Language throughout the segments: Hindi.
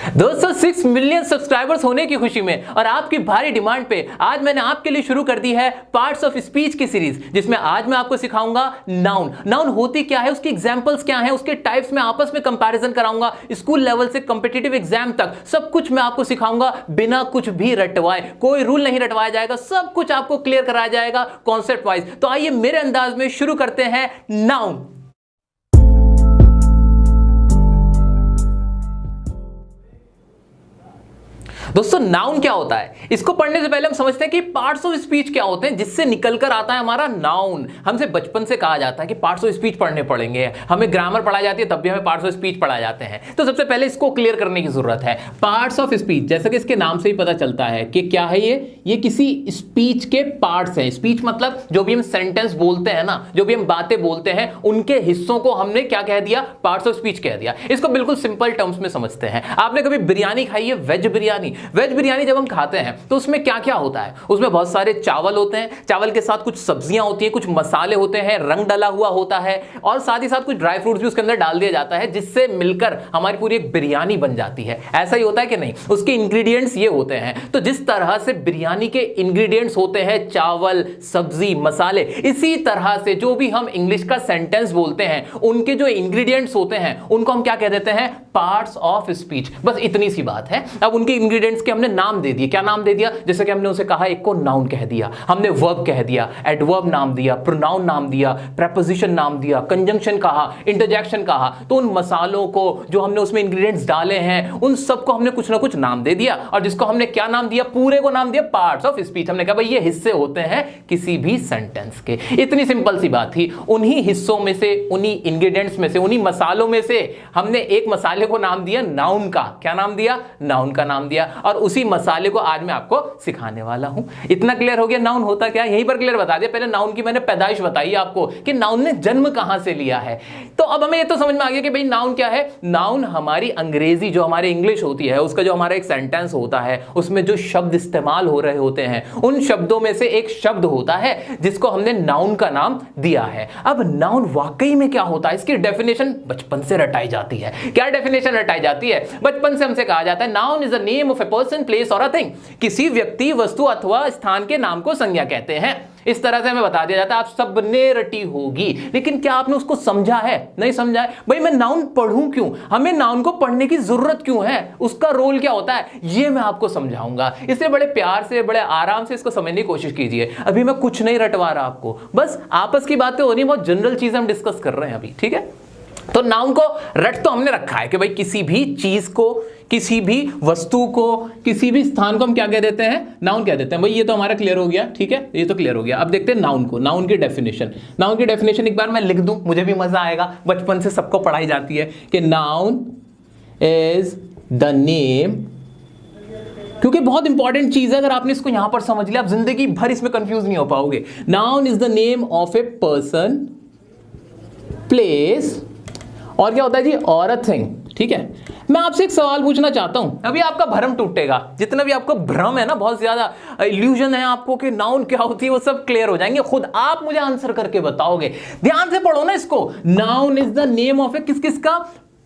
दोस्तों 6 मिलियन सब्सक्राइबर्स होने की खुशी में और आपकी भारी डिमांड पे आज मैंने आपके लिए शुरू कर दी है पार्ट्स ऑफ स्पीच की सीरीज, जिसमें आज मैं आपको सिखाऊंगा नाउन। नाउन होती क्या है, उसकी एग्जांपल्स क्या है, उसके टाइप्स में आपस में कंपैरिजन कराऊंगा। स्कूल लेवल से कॉम्पिटिटिव एग्जाम तक सब कुछ मैं आपको सिखाऊंगा बिना कुछ भी रटवाए। कोई रूल नहीं रटवाया जाएगा, सब कुछ आपको क्लियर कराया जाएगा कॉन्सेप्ट वाइज। तो आइए मेरे अंदाज में शुरू करते हैं नाउन। दोस्तों नाउन क्या होता है, इसको पढ़ने से पहले हम समझते हैं कि पार्ट्स ऑफ स्पीच क्या होते हैं, जिससे निकलकर आता है हमारा नाउन। हमसे बचपन से कहा जाता है कि पार्ट्स ऑफ स्पीच पढ़ने पड़ेंगे, हमें ग्रामर पढ़ाई जाती है तब भी हमें पार्ट्स ऑफ स्पीच पढ़ाए जाते हैं। तो सबसे पहले इसको क्लियर करने की जरूरत है। पार्ट्स ऑफ स्पीच, जैसा कि इसके नाम से ही पता चलता है कि क्या है ये किसी स्पीच के पार्ट्स हैं। स्पीच मतलब जो भी हम सेंटेंस बोलते हैं ना, जो भी हम बातें बोलते हैं, उनके हिस्सों को हमने क्या कह दिया, पार्ट्स ऑफ स्पीच कह दिया। इसको बिल्कुल सिंपल टर्म्स में समझते हैं। आपने कभी बिरयानी खाई है, वेज बिरयानी? वेज बिरयानी जब हम खाते हैं तो उसमें क्या क्या होता है, उसमें बहुत सारे चावल होते हैं, चावल के साथ कुछ सब्जियां होती हैं, कुछ मसाले होते हैं, रंग डाला हुआ होता है और साथ ही साथ कुछ ड्राई फ्रूट्स भी उसके अंदर डाल दिया जाता है, जिससे मिलकर हमारी पूरी एक बिरयानी बन जाती है। ऐसा ही होता है कि नहीं? उसके इंग्रेडिएंट्स ये होते हैं। तो जिस तरह से बिरयानी के इंग्रेडिएंट्स होते हैं चावल, सब्जी, मसाले, इसी तरह से जो भी हम इंग्लिश का सेंटेंस बोलते हैं उनके जो इंग्रेडिएंट्स होते हैं उनको हम क्या कह देते हैं, पार्ट्स ऑफ स्पीच। बस इतनी सी बात है। अब उनके इंग्रेडिएंट्स के हमने नाम दे दिए। क्या नाम दे दिया? जैसे कि हमने उसे कहा, एक को नाउन कह दिया, हमने वर्ब कह दिया, एडवर्ब नाम दिया, प्रोनाउन नाम दिया, प्रेपोजिशन नाम दिया, कंजंक्शन कहा, इंटरजेक्शन कहा। तो उन मसालों को जो हमने उसमें इंग्रेडिएंट्स डाले हैं उन सबको हमने कुछ ना कुछ नाम दे दिया और जिसको हमने क्या नाम दिया, पूरे को नाम दिया पार्ट्स ऑफ स्पीच। हमने कहा भाई ये हिस्से होते हैं किसी भी सेंटेंस के। इतनी सिंपल सी बात थी। उन्हीं हिस्सों में से, उन्हीं इंग्रेडिएंट्स में से, उन्हीं मसालों में से हमने एक मसाले को नाम दिया नाउन का। क्या नाम दिया? नाउन का नाम दिया। और उसी मसाले को आज मैं आपको सिखाने वाला हूं। इतना क्लियर हो गया नाउन होता क्या? यहीं पर क्लियर बता दिया। पहले नाउन की मैंने पैदाइश बताई आपको कि नाउन ने जन्म कहां से लिया है। तो अब हमें ये तो समझ में आ गया कि भाई नाउन क्या है। नाउन हमारी अंग्रेजी, जो हमारी इंग्लिश होती है, उसका जो हमारा एक सेंटेंस होता है उसमें जो शब्द इस्तेमाल हो रहे होते हैं उन शब्दों में से एक शब्द होता है जिसको हमने नाउन का नाम दिया है। अब नाउन वाकई में क्या होता है, इसकी डेफिनेशन बचपन से रटाई जाती है। क्या डेफिनेशन रटाई जाती है? बचपन से हमसे कहा जाता है noun is the name of a person, place और अ थिंग। किसी व्यक्ति, वस्तु अथवा स्थान के नाम को संज्ञा कहते हैं। इस तरह से हमें बता दिया जाता है। आप सबने रटी होगी, लेकिन क्या आपने उसको समझा है? नहीं समझा है। भाई मैं नाउन पढ़ूं क्यों, हमें नाउन को पढ़ने की जरूरत क्यों है, उसका रोल क्या होता है, ये मैं आपको समझाऊंगा। इसलिए बड़े प्यार से, बड़े आराम से इसको समझने की कोशिश कीजिए। अभी मैं कुछ नहीं रटवा रहा आपको, बस आपस की बातें हो रही, बहुत जनरल चीजें हम डिस्कस कर रहे हैं अभी, ठीक है? तो नाउन को रट तो हमने रखा है कि भाई किसी भी चीज को, किसी भी वस्तु को, किसी भी स्थान को हम क्या कह देते हैं, नाउन कह देते हैं। भाई ये तो हमारा क्लियर हो गया, ठीक है, ये तो क्लियर हो गया। अब देखते हैं नाउन को, नाउन की डेफिनेशन। नाउन की डेफिनेशन एक बार मैं लिख दूं, मुझे भी मजा आएगा। बचपन से सबको पढ़ाई जाती है कि नाउन इज द नेम, क्योंकि बहुत इंपॉर्टेंट चीज है। अगर आपने इसको यहां पर समझ लिया, आप जिंदगी भर इसमें कंफ्यूज नहीं हो पाओगे। Noun is the name of a person, place और क्या होता है जी, और अ थिंग, ठीक है? मैं आपसे एक सवाल पूछना चाहता हूं, अभी आपका भ्रम टूटेगा। जितना भी आपको भ्रम है ना, बहुत ज्यादा इल्यूजन है आपको कि नाउन क्या होती है, वो सब क्लियर हो जाएंगे। खुद आप मुझे आंसर करके बताओगे। ध्यान से पढ़ो ना इसको। Noun is the name of a किस किस का,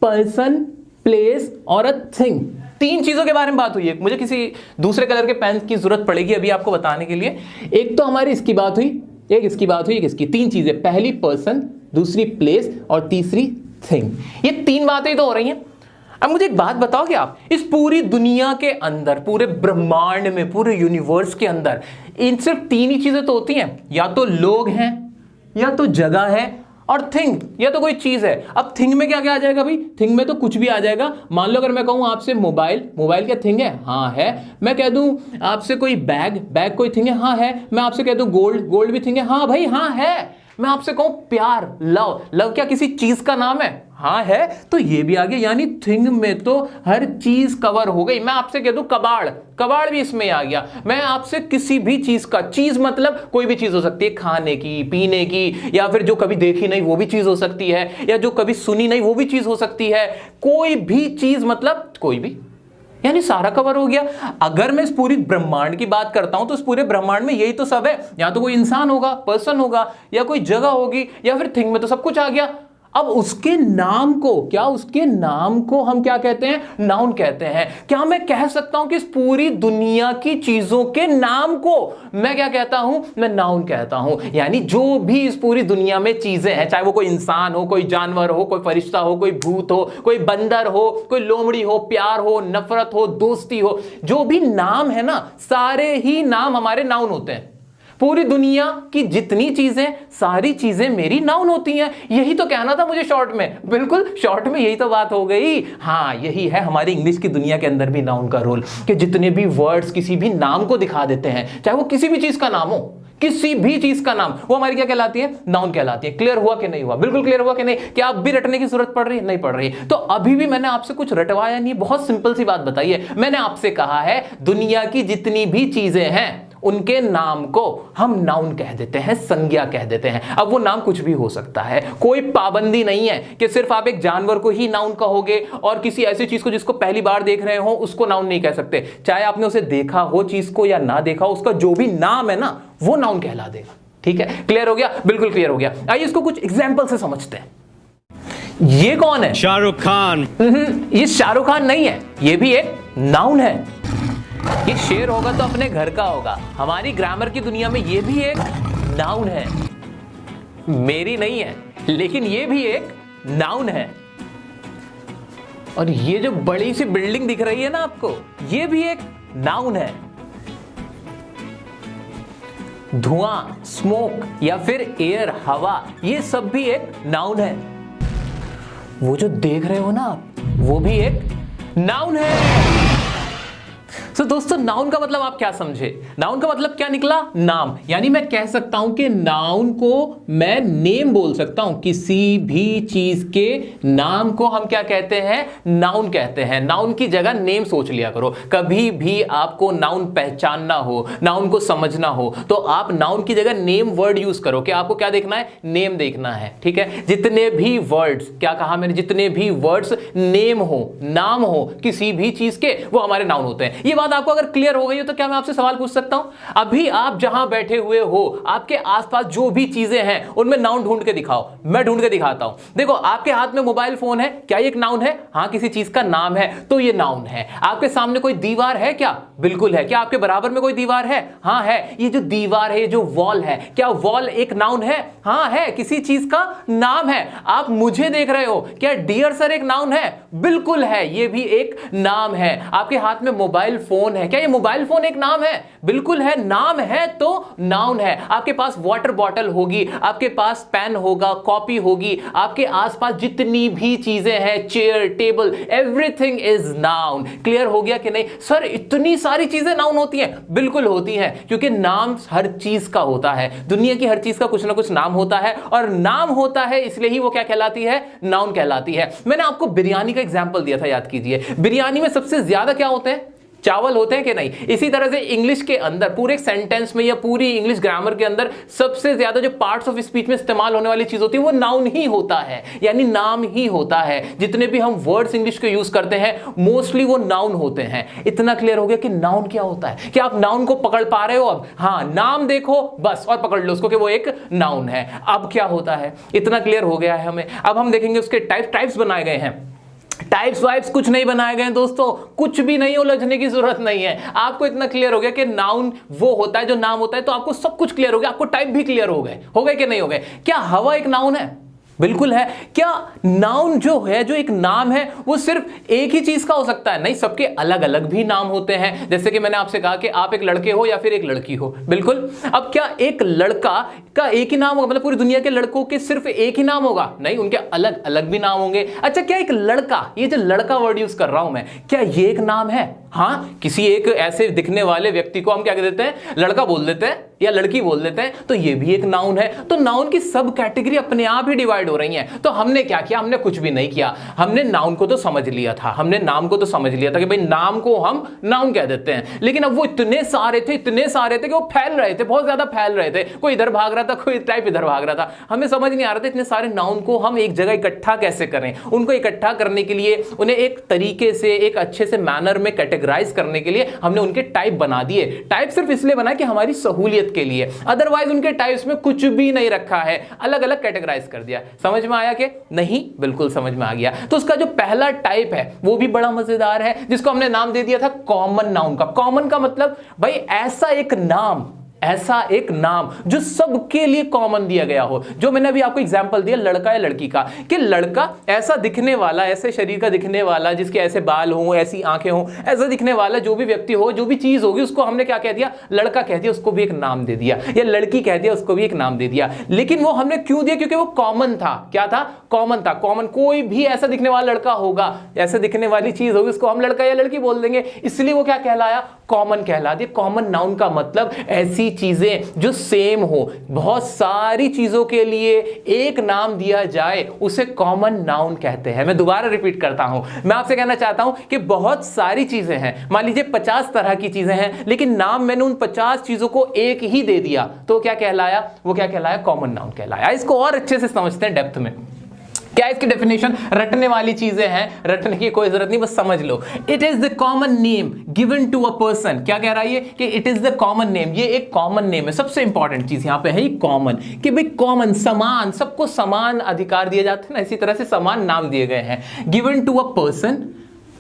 पर्सन, प्लेस और अ थिंग। तीन चीजों के बारे में बात हुई है। मुझे किसी दूसरे कलर के पेन की जरूरत पड़ेगी अभी आपको बताने के लिए। एक तो हमारी इसकी बात हुई, एक इसकी बात हुई, एक इसकी। तीन चीजें, पहली पर्सन, दूसरी प्लेस और तीसरी थिंग। ये तीन बातें ही तो हो रही हैं। अब मुझे एक बात बताओगे आप, इस पूरी दुनिया के अंदर, पूरे ब्रह्मांड में, पूरे यूनिवर्स के अंदर इन सिर्फ तीन ही चीजें तो होती हैं, या तो लोग हैं, या तो जगह है, और थिंग, या तो कोई चीज है। अब थिंग में क्या क्या आ जाएगा भाई? थिंग में तो कुछ भी आ जाएगा। मान लो अगर मैं कहूं आपसे मोबाइल, मोबाइल क्या थिंग है? हाँ है। मैं कह दूं आपसे कोई बैग, बैग कोई थिंग है? हाँ है। मैं आपसे कह दूं गोल्ड, गोल्ड भी थिंग है? हाँ भाई हाँ है। मैं आपसे कहूं प्यार, लव, लव क्या किसी चीज का नाम है? हाँ है। तो ये भी आ गया, यानी थिंग में तो हर चीज कवर हो गई। मैं आपसे कह दूं कबाड़, कबाड़ भी इसमें आ गया। मैं आपसे किसी भी चीज का, चीज मतलब कोई भी चीज हो सकती है, खाने की, पीने की, या फिर जो कभी देखी नहीं वो भी चीज हो सकती है, या जो कभी सुनी नहीं वो भी चीज हो सकती है। कोई भी चीज मतलब कोई भी, यानी सारा कवर हो गया। अगर मैं इस पूरी ब्रह्मांड की बात करता हूं तो इस पूरे ब्रह्मांड में यही तो सब है। या तो कोई इंसान होगा, पर्सन होगा, या कोई जगह होगी, या फिर थिंग में तो सब कुछ आ गया। अब उसके नाम को, क्या उसके नाम को हम क्या कहते हैं? नाउन कहते हैं। क्या मैं कह सकता हूं कि इस पूरी दुनिया की चीजों के नाम को मैं क्या कहता हूं? मैं नाउन कहता हूं। यानी जो भी इस पूरी दुनिया में चीजें हैं, चाहे वो कोई इंसान हो, कोई जानवर हो, कोई फरिश्ता हो, कोई भूत हो, कोई बंदर हो, कोई लोमड़ी हो, प्यार हो, नफरत हो, दोस्ती हो, जो भी नाम है ना, सारे ही नाम हमारे नाउन होते हैं। पूरी दुनिया की जितनी चीजें, सारी चीजें मेरी नाउन होती हैं। यही तो कहना था मुझे शॉर्ट में, बिल्कुल शॉर्ट में यही तो बात हो गई। हाँ, यही है हमारी इंग्लिश की दुनिया के अंदर भी नाउन का रोल, कि जितने भी वर्ड्स किसी भी नाम को दिखा देते हैं, चाहे वो किसी भी चीज का नाम हो, किसी भी चीज का नाम, वो हमारी क्या कहलाती है? नाउन कहलाती है। क्लियर हुआ कि नहीं हुआ? बिल्कुल क्लियर हुआ कि नहीं? क्या अब भी रटने की जरूरत पड़ रही है? नहीं पड़ रही। तो अभी भी मैंने आपसे कुछ रटवाया नहीं, बहुत सिंपल सी बात बताई है। मैंने आपसे कहा है दुनिया की जितनी भी चीजें हैं उनके नाम को हम नाउन कह देते हैं, संज्ञा कह देते हैं। अब वो नाम कुछ भी हो सकता है, कोई पाबंदी नहीं है कि सिर्फ आप एक जानवर को ही नाउन कहोगे और किसी ऐसी चीज को जिसको पहली बार देख रहे हो उसको नाउन नहीं कह सकते। चाहे आपने उसे देखा हो चीज को या ना देखा हो, उसका जो भी नाम है ना वो नाउन कहला देगा। ठीक है, क्लियर हो गया? बिल्कुल क्लियर हो गया। आइए इसको कुछ एग्जाम्पल से समझते हैं। ये कौन है? शाहरुख खान। ये शाहरुख खान नहीं है, ये भी एक नाउन है। ये शेर होगा तो अपने घर का होगा। हमारी ग्रामर की दुनिया में ये भी एक नाउन है। मेरी नहीं है, लेकिन ये भी एक नाउन है। और ये जो बड़ी सी बिल्डिंग दिख रही है ना आपको, ये भी एक नाउन है। धुआं, स्मोक या फिर एयर, हवा, ये सब भी एक नाउन है। वो जो देख रहे हो ना आप, वो भी एक नाउन है। तो दोस्तों, नाउन का मतलब आप क्या समझे? नाउन का मतलब क्या निकला? नाम। यानी मैं कह सकता हूं कि नाउन को मैं नेम बोल सकता हूं। किसी भी चीज के नाम को हम क्या कहते हैं? नाउन कहते हैं। नाउन की जगह नेम सोच लिया करो। कभी भी आपको नाउन पहचानना हो, नाउन को समझना हो, तो आप नाउन की जगह नेम वर्ड यूज करो। कि आपको क्या देखना है? नेम देखना है। ठीक है, जितने भी वर्ड्स, क्या कहा मैंने? जितने भी वर्ड्स नेम हो, नाम हो किसी भी चीज के, वो हमारे नाउन होते हैं। ये बात आपको अगर क्लियर हो गई हो तो क्या मैं आपसे सवाल पूछ सकता हूं? अभी आप जहां बैठे हुए हो, आपके आसपास जो भी चीजें हैं उनमें नाउन ढूंढ के दिखाओ। मैं ढूंढ के दिखाता हूं। देखो, आपके हाथ में मोबाइल फोन है, क्या ये एक नाउन है? हाँ, किसी चीज का नाम है तो ये नाउन है। आपके सामने कोई दीवार है क्या? बिल्कुल है। क्या आपके बराबर में कोई दीवार है? हाँ है। ये जो दीवार है, ये जो वॉल है, क्या वॉल एक नाउन है? हाँ है, किसी चीज का नाम है। आप मुझे देख रहे हो, क्या डियर सर एक नाउन है? बिल्कुल है, ये भी एक नाम है। आपके हाथ में मोबाइल फोन है, क्या ये मोबाइल फोन एक नाम है? बिल्कुल है, नाम है तो नाउन है। आपके पास वाटर बॉटल होगी, आपके पास पेन होगा, कॉपी होगी, आपके आसपास जितनी भी चीजें हैं, chair, table, everything is noun. Clear हो गया कि नहीं? सर, इतनी सारी चीजें नाउन होती हैं? बिल्कुल होती हैं, क्योंकि नाम हर चीज का होता है। दुनिया की हर चीज का कुछ ना कुछ नाम होता है, और नाम होता है इसलिए ही वो क्या कहलाती है? नाउन कहलाती है। मैंने आपको बिरयानी का एग्जाम्पल दिया था, याद कीजिए। बिरयानी में सबसे ज्यादा क्या होते हैं? चावल होते हैं कि नहीं? इसी तरह से इंग्लिश के अंदर पूरे सेंटेंस में या पूरी इंग्लिश ग्रामर के अंदर सबसे ज्यादा जो पार्ट्स ऑफ स्पीच में इस्तेमाल होने वाली चीज होती है वो नाउन ही होता है, यानी नाम ही होता है। जितने भी हम वर्ड्स इंग्लिश के यूज करते हैं मोस्टली वो नाउन होते हैं। इतना क्लियर हो गया कि नाउन क्या होता है? क्या आप नाउन को पकड़ पा रहे हो अब? हाँ, नाम देखो बस और पकड़ लो उसको कि वो एक नाउन है। अब क्या होता है? इतना क्लियर हो गया है हमें। अब हम देखेंगे उसके टाइप्स बनाए गए हैं। टाइप्स वाइप्स कुछ नहीं बनाए गए दोस्तों, कुछ भी नहीं, उलझने की जरूरत नहीं है। आपको इतना क्लियर हो गया कि नाउन वो होता है जो नाम होता है, तो आपको सब कुछ क्लियर हो गया। आपको टाइप भी क्लियर हो गए कि नहीं हो गए? क्या हवा एक नाउन है? बिल्कुल है। क्या नाउन जो है, जो एक नाम है, वो सिर्फ एक ही चीज का हो सकता है? नहीं, सबके अलग अलग भी नाम होते हैं। जैसे कि मैंने आपसे कहा कि आप एक लड़के हो या फिर एक लड़की हो। बिल्कुल। अब क्या एक लड़का का एक ही नाम होगा? मतलब पूरी दुनिया के लड़कों के सिर्फ एक ही नाम होगा? नहीं, उनके अलग अलग भी नाम होंगे। अच्छा, क्या एक लड़का, ये जो लड़का वर्ड यूज कर रहा हूं मैं, क्या ये एक नाम है? हाँ, किसी एक ऐसे दिखने वाले व्यक्ति को हम क्या कह देते हैं? लड़का बोल देते हैं या लड़की बोल देते हैं, तो ये भी एक नाउन है। तो नाउन की सब कैटेगरी अपने आप ही डिवाइड हो रही हैं। तो हमने क्या किया? हमने कुछ भी नहीं किया। हमने नाउन को तो समझ लिया था, हमने नाम को तो समझ लिया था कि भाई नाम को हम नाउन कह देते हैं। लेकिन अब वो इतने सारे थे कि वो फैल रहे थे, बहुत ज्यादा फैल रहे थे। कोई इधर भाग रहा था, कोई टाइप इधर भाग रहा था। हमें समझ नहीं आ रहा था इतने सारे नाउन को हम एक जगह इकट्ठा कैसे करें। उनको इकट्ठा करने के लिए उन्हें एक तरीके से, एक अच्छे से मैनर में कैटेगरी कैटेगराइज करने के लिए हमने उनके टाइप बना दिए। टाइप सिर्फ इसलिए बना कि हमारी सहूलियत के लिए, अदरवाइज उनके टाइप्स में कुछ भी नहीं रखा है, अलग अलग कैटेगराइज कर दिया। समझ में आया कि नहीं? बिल्कुल समझ में आ गया। तो उसका जो पहला टाइप है वो भी बड़ा मजेदार है, जिसको हमने नाम दे दिया था कॉमन नाउन का। कॉमन का मतलब भाई ऐसा एक नाम जो सबके लिए कॉमन दिया गया हो। जो मैंने अभी आपको एग्जांपल दिया लड़का या लड़की का, कि लड़का ऐसा दिखने वाला, ऐसे शरीर का दिखने वाला, जिसके ऐसे बाल हों, ऐसी आंखें हों, ऐसा दिखने वाला जो भी व्यक्ति हो, जो भी चीज होगी, उसको हमने क्या कह दिया? लड़का कह दिया, उसको भी एक नाम दे दिया, या लड़की कह दिया, उसको भी एक नाम दे दिया। लेकिन वो हमने क्यों दिया? क्योंकि वो कॉमन था। क्या था? कॉमन था। कॉमन, कोई भी ऐसा दिखने वाला लड़का होगा, ऐसे दिखने वाली चीज होगी, उसको हम लड़का या लड़की बोल देंगे, इसलिए वो क्या कहलाया? कॉमन कहला दिया। कॉमन नाउन का मतलब ऐसी चीजें जो सेम हो, बहुत सारी चीजों के लिए एक नाम दिया जाए, उसे कॉमन नाउन कहते हैं। मैं दोबारा रिपीट करता हूं, मैं आपसे कहना चाहता हूं कि बहुत सारी चीजें हैं, मान लीजिए 50 तरह की चीजें हैं, लेकिन नाम मैंने उन 50 चीजों को एक ही दे दिया, तो क्या कहलाया? वो क्या कहलाया? कॉमन नाउन कहलाया। इसको और अच्छे से समझते हैं डेप्थ में। क्या इसकी डेफिनेशन? रटने वाली चीजें हैं, रटने की कोई जरूरत नहीं, बस समझ लो। It is the common name given to a person. क्या कह रहा है ये? कि it is the common name, ये एक कॉमन नेम है। सबसे इंपॉर्टेंट चीज यहां पे है ये कॉमन, कि भाई कॉमन, समान, सबको समान अधिकार दिए जाते हैं ना, इसी तरह से समान नाम दिए गए हैं। Given to a person,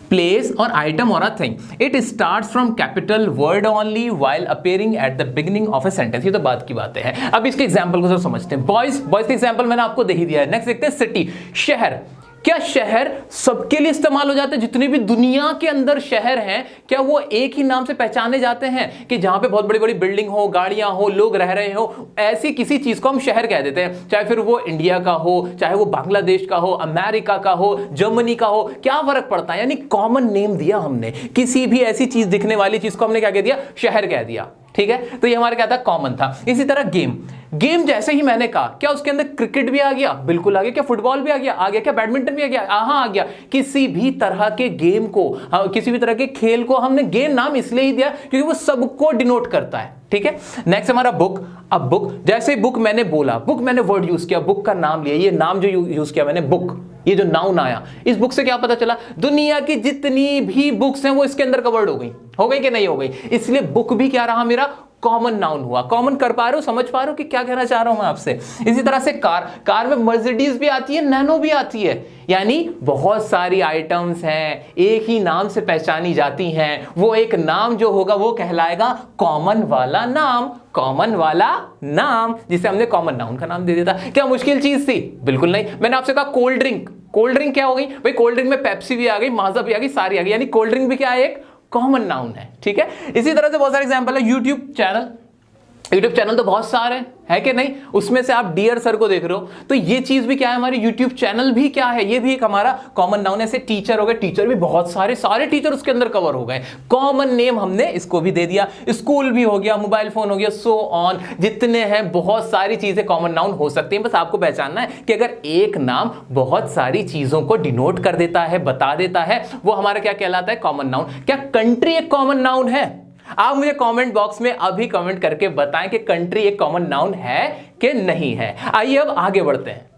place or item or a thing. It starts from capital word only while appearing at the beginning of a sentence. ये तो बात की बातें हैं। अब इसके एग्जांपल को समझते हैं। बॉयज का एग्जांपल मैंने आपको दे ही दिया है। नेक्स्ट देखते हैं सिटी, शहर। क्या शहर सबके लिए इस्तेमाल हो जाते हैं? जितने भी दुनिया के अंदर शहर हैं, क्या वो एक ही नाम से पहचाने जाते हैं? कि जहां पे बहुत बड़ी बड़ी बिल्डिंग हो, गाड़ियां हो, लोग रह रहे हो, ऐसी किसी चीज को हम शहर कह देते हैं, चाहे फिर वो इंडिया का हो, चाहे वो बांग्लादेश का हो, अमेरिका का हो, जर्मनी का हो, क्या फर्क पड़ता है? यानी कॉमन नेम दिया हमने, किसी भी ऐसी चीज दिखने वाली चीज को हमने क्या कह दिया? शहर कह दिया। ठीक है, तो ये हमारा क्या था? कॉमन था। इसी तरह गेम जैसे ही मैंने कहा, क्या उसके अंदर क्रिकेट भी आ गया? बिल्कुल आ गया। क्या फुटबॉल भी आ गया? आ गया। क्या बैडमिंटन भी आ गया? हाँ आ गया। किसी भी तरह के गेम को, किसी भी तरह के खेल को हमने गेम नाम इसलिए ही दिया क्योंकि वो सबको डिनोट करता है। ठीक है, नेक्स्ट हमारा बुक। अब बुक, जैसे बुक मैंने बोला, बुक मैंने वर्ड यूज किया, बुक का नाम लिया, ये नाम जो यूज किया मैंने, बुक, ये जो नाउन आया, इस बुक से क्या पता चला? दुनिया की जितनी भी बुक्स हैं वो इसके अंदर कवर्ड हो गई कि नहीं हो गई? इसलिए बुक भी क्या रहा? मेरा कॉमन नाउन हुआ। कॉमन कर पा रहे हो? समझ पा रहे हो कि क्या कहना चाह रहा हूं मैं आपसे? इसी तरह से कार में मर्सिडीज भी आती है, नैनो भी आती है, यानी बहुत सारी आइटम्स हैं, एक ही नाम से पहचानी जाती हैं। वो एक नाम जो होगा वो कहलाएगा कॉमन वाला नाम, कॉमन वाला नाम, जिसे हमने कॉमन नाउन का नाम दे दिया था। क्या मुश्किल चीज थी? बिल्कुल नहीं। मैंने आपसे कहा कोल्ड ड्रिंक, कोल्ड ड्रिंक क्या हो गई भाई? कोल्ड ड्रिंक में पेप्सी भी आ गई, माजा भी आ गई, सारी आ गई, यानी कोल्ड ड्रिंक भी क्या है? एक कॉमन नाउन है। ठीक है, इसी तरह से बहुत सारे एग्जांपल है। यूट्यूब चैनल तो बहुत सारे है कि नहीं? उसमें से आप डियर सर को देख रहे हो, तो ये चीज भी क्या है? हमारी यूट्यूब चैनल भी क्या है? ये भी एक हमारा कॉमन नाउन है। ऐसे टीचर हो गए, टीचर भी बहुत सारे टीचर उसके अंदर कवर हो गए। कॉमन नेम हमने इसको भी दे दिया। स्कूल भी हो गया, मोबाइल फोन हो गया, सो ऑन, जितने हैं बहुत सारी चीजें कॉमन नाउन हो सकती हैं। बस आपको पहचानना है कि अगर एक नाम बहुत सारी चीजों को डिनोट कर देता है, बता देता है, वो हमारा क्या कहलाता है? Common noun. क्या कंट्री एक कॉमन नाउन है? आप मुझे कमेंट बॉक्स में अभी कमेंट करके बताएं कि कंट्री एक कॉमन नाउन है कि नहीं है। आइए अब आगे बढ़ते हैं।